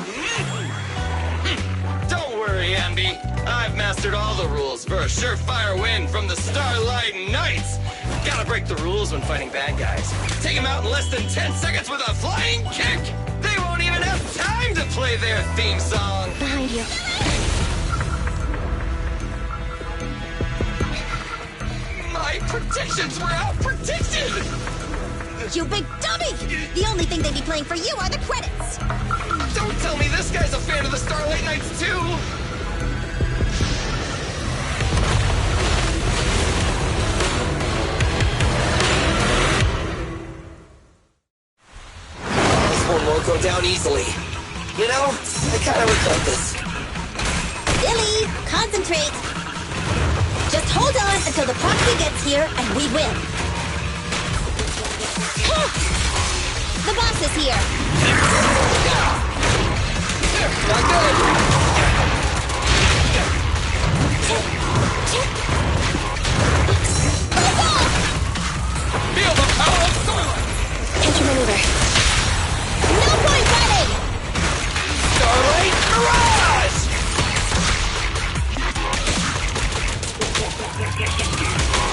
[SPEAKER 1] Don't worry, Ambi. I've mastered all the rules for a surefire win from the Starlight Knights. Gotta break the rules when fighting bad guys. Take them out in less than 10 seconds with a flying kick. They won't even have time to play their theme song.
[SPEAKER 2] Behind you.
[SPEAKER 1] My predictions were out-predicted!
[SPEAKER 3] You big dummy! The only thing they'd be playing for you are the credits!
[SPEAKER 1] Don't tell me this guy's a fan of the Starlight Knights, too! This one won't go down easily. You know, I kind of regret this.
[SPEAKER 3] Billy, concentrate! Just hold on until the proxy gets here and we win. The boss is here.
[SPEAKER 1] Not good. Feel the power of Starlight!
[SPEAKER 2] Counter-maneuver.
[SPEAKER 3] No point running!
[SPEAKER 1] Starlight Mirage!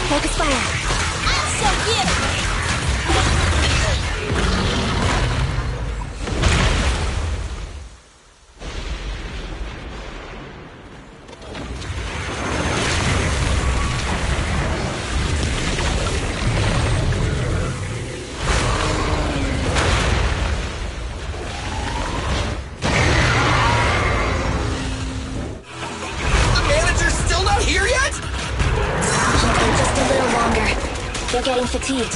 [SPEAKER 2] Focus fire.
[SPEAKER 3] I'll show you!
[SPEAKER 2] They're getting fatigued.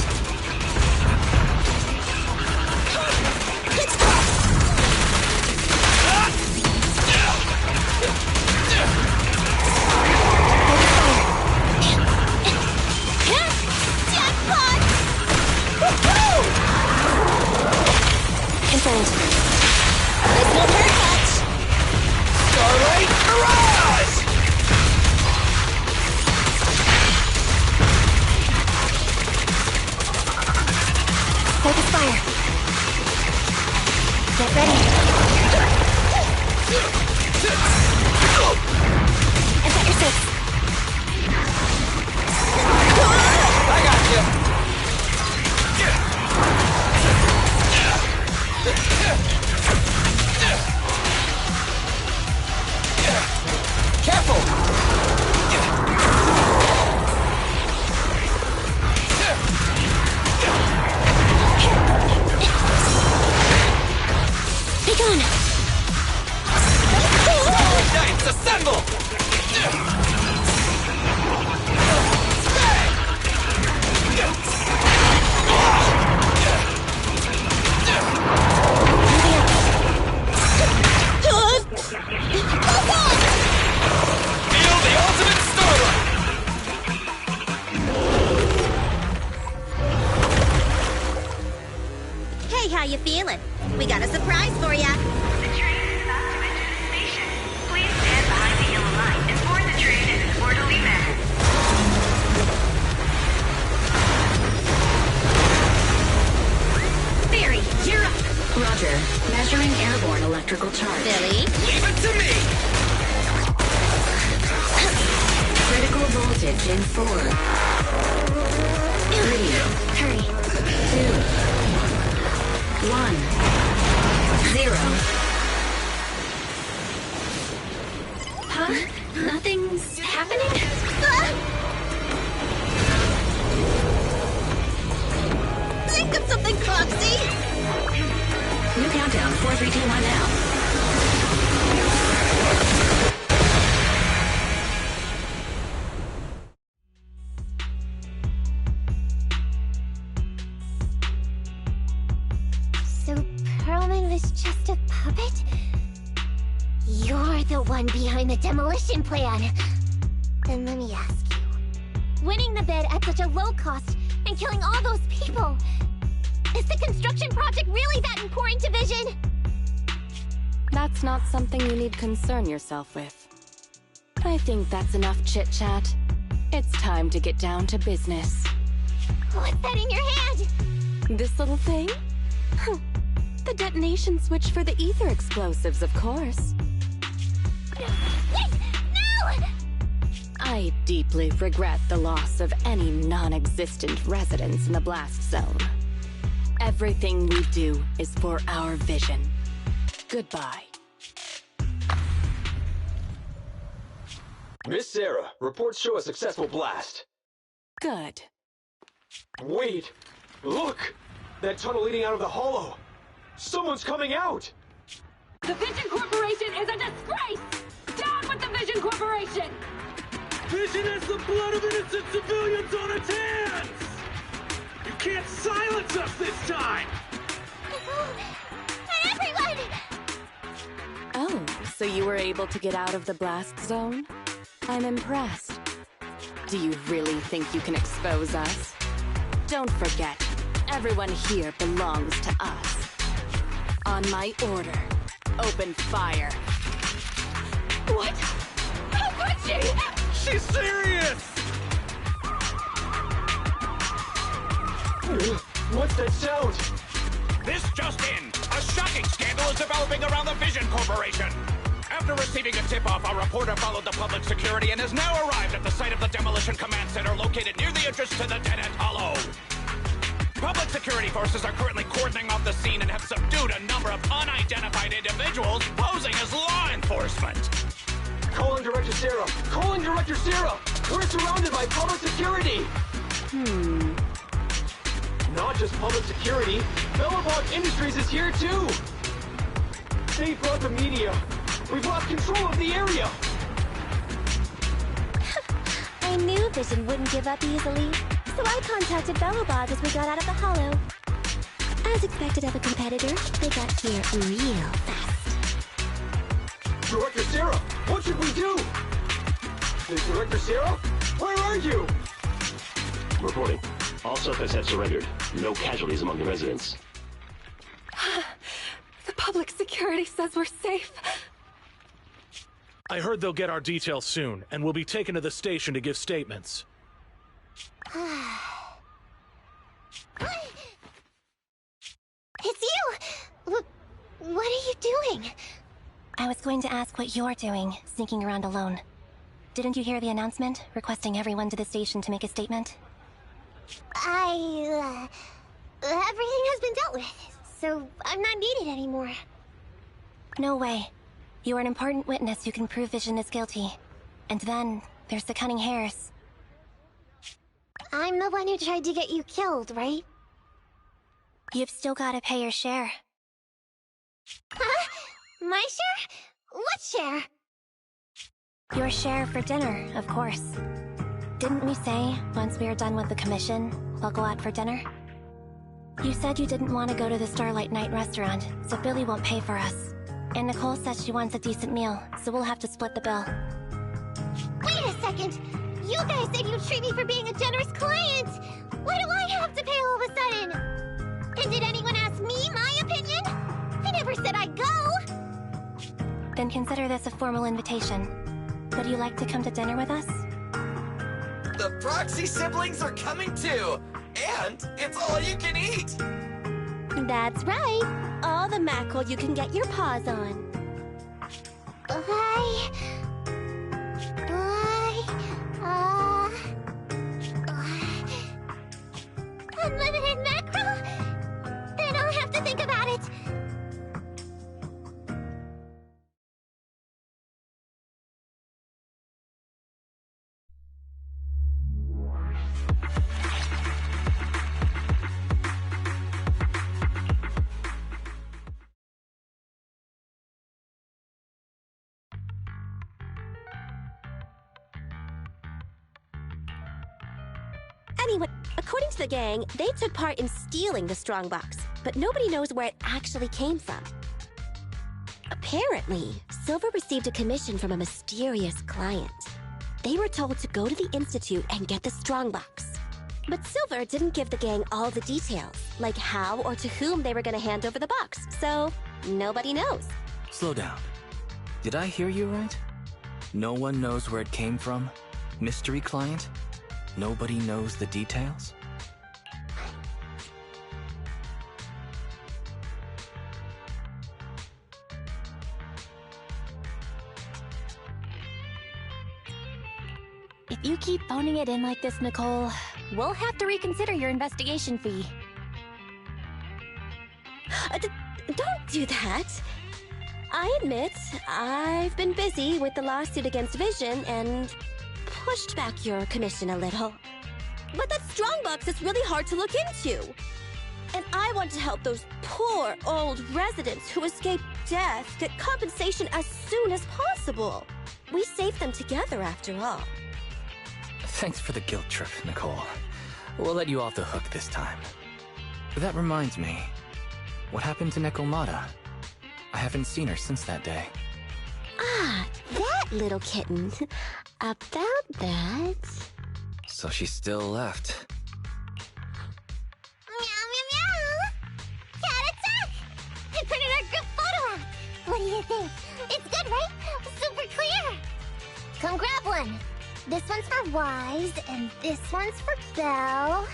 [SPEAKER 2] Confirmed. This won't hurt much.
[SPEAKER 14] Starlight Mirage!
[SPEAKER 2] Focus fire. Get ready. I've got your six.
[SPEAKER 14] I got you. Careful!
[SPEAKER 2] Be gone!
[SPEAKER 14] Knights, assemble!
[SPEAKER 3] How you feeling? We got a surprise for ya.
[SPEAKER 5] The train is about to enter the station. Please stand behind the yellow line and board the train in an orderly manner.
[SPEAKER 7] Barry, you're up. Roger. Measuring airborne electrical charge.
[SPEAKER 3] Billy?
[SPEAKER 14] Leave it to me!
[SPEAKER 7] Critical voltage in 4. 3.
[SPEAKER 2] Hurry.
[SPEAKER 7] 2. 1. 0. Huh? Nothing's happening?
[SPEAKER 3] Think of something, Foxy!
[SPEAKER 7] New countdown, 4, 3, 2, 1 now.
[SPEAKER 4] So Perlman was just a puppet? You're the one behind the demolition plan. Then let me ask you. Winning the bid at such a low cost and killing all those people. Is the construction project really that important to Vision?
[SPEAKER 16] That's not something you need concern yourself with. I think that's enough chit-chat. It's time to get down to business.
[SPEAKER 4] What's that in your hand?
[SPEAKER 16] This little thing? The detonation switch for the ether explosives, of course.
[SPEAKER 4] Wait! No!
[SPEAKER 16] I deeply regret the loss of any non-existent residents in the blast zone. Everything we do is for our vision. Goodbye.
[SPEAKER 13] Miss Sarah, reports show a successful blast.
[SPEAKER 16] Good.
[SPEAKER 13] Wait! Look! That tunnel leading out of the hollow! Someone's coming out!
[SPEAKER 17] The Vision Corporation is a disgrace! Down with the Vision Corporation!
[SPEAKER 10] Vision has the blood of innocent civilians on its hands! You can't silence us this time!
[SPEAKER 4] Everyone!
[SPEAKER 16] Oh, so you were able to get out of the blast zone? I'm impressed. Do you really think you can expose us? Don't forget, everyone here belongs to us. On my order, open fire.
[SPEAKER 17] What? How could she?
[SPEAKER 10] She's serious!
[SPEAKER 13] What's that sound?
[SPEAKER 8] This just in. A shocking scandal is developing around the Vision Corporation. After receiving a tip-off, our reporter followed the public security and has now arrived at the site of the Demolition Command Center located near the entrance to the Dead End Hollow. Public security forces are currently cordoning off the scene and have subdued a number of unidentified individuals posing as law enforcement.
[SPEAKER 13] Calling Director Sarah! Calling Director Sarah! We're surrounded by public security! Not just public security, Bellabog Industries is here too! They brought the media! We've lost control of the area!
[SPEAKER 4] I knew Vision wouldn't give up easily.
[SPEAKER 3] So I contacted Bellobog as we got out of the hollow. As expected of a competitor, they got here real fast.
[SPEAKER 13] Director Sarah, what should we do? Director Sarah, where are you?
[SPEAKER 18] Reporting. All suspects have surrendered. No casualties among the residents.
[SPEAKER 16] The public security says we're safe.
[SPEAKER 10] I heard they'll get our details soon, and we'll be taken to the station to give statements.
[SPEAKER 4] It's you! What are you doing?
[SPEAKER 2] I was going to ask what you're doing, sneaking around alone. Didn't you hear the announcement, requesting everyone to the station to make a statement?
[SPEAKER 4] Everything has been dealt with, so I'm not needed anymore.
[SPEAKER 2] No way. You are an important witness who can prove Vision is guilty. And then, there's the cunning hares.
[SPEAKER 4] I'm the one who tried to get you killed, right?
[SPEAKER 2] You've still gotta pay your share.
[SPEAKER 4] Huh? My share? What share?
[SPEAKER 2] Your share for dinner, of course. Didn't we say, once we are done with the commission, we'll go out for dinner? You said you didn't want to go to the Starlight Night restaurant, so Billy won't pay for us. And Nicole says she wants a decent meal, so we'll have to split the bill.
[SPEAKER 4] Wait a second! You guys said you'd treat me for being a generous client! Why do I have to pay all of a sudden? And did anyone ask me my opinion? I never said I'd go!
[SPEAKER 2] Then consider this a formal invitation. Would you like to come to dinner with us?
[SPEAKER 1] The Proxy siblings are coming too! And it's all you can eat!
[SPEAKER 3] That's right. All the mackerel you can get your paws on.
[SPEAKER 4] Unlimited mackerel? Then I'll have to think about it.
[SPEAKER 3] Anyway, according to the gang, they took part in stealing the strongbox, but nobody knows where it actually came from. Apparently, Silver received a commission from a mysterious client. They were told to go to the Institute and get the strongbox. But Silver didn't give the gang all the details, like how or to whom they were going to hand over the box, so nobody knows.
[SPEAKER 6] Slow down. Did I hear you right? No one knows where it came from? Mystery client? Nobody knows the details?
[SPEAKER 2] If you keep phoning it in like this, Nicole, we'll have to reconsider your investigation fee.
[SPEAKER 3] Don't do that. I admit, I've been busy with the lawsuit against Vision and pushed back your commission a little. But that strongbox is really hard to look into. And I want to help those poor old residents who escaped death get compensation as soon as possible. We saved them together after all.
[SPEAKER 6] Thanks for the guilt trip, Nicole. We'll let you off the hook this time. That reminds me. What happened to Nekomata? I haven't seen her since that day.
[SPEAKER 3] Ah, that little kitten. About that...
[SPEAKER 6] So she still left.
[SPEAKER 4] Meow, meow, meow! Cat attack! I printed our group photo out! What do you think? It's good, right? Super clear! Come grab one! This one's for Wise, and this one's for Belle.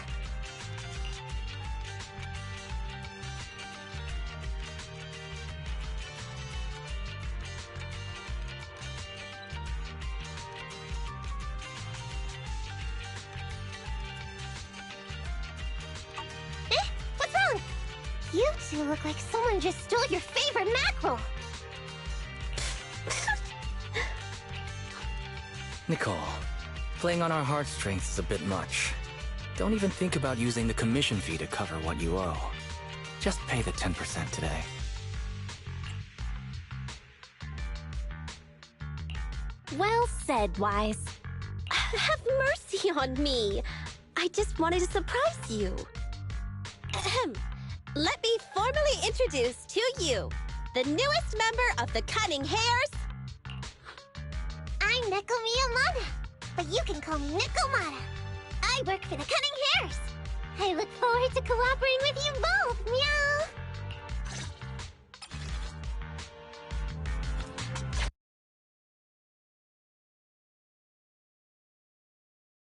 [SPEAKER 4] What's wrong? You two look like someone just stole your favorite mackerel.
[SPEAKER 6] Nicole, playing on our heartstrings is a bit much. Don't even think about using the commission fee to cover what you owe. Just pay the 10% today.
[SPEAKER 3] Well said, Wise. Have mercy on me. I I just wanted to surprise you. Ahem. Let me formally introduce to you the newest member of the Cunning Hares.
[SPEAKER 4] I'm Neko Miyamada, but you can call me Nekomata. I work for the Cunning Hares. I look forward to cooperating with you both.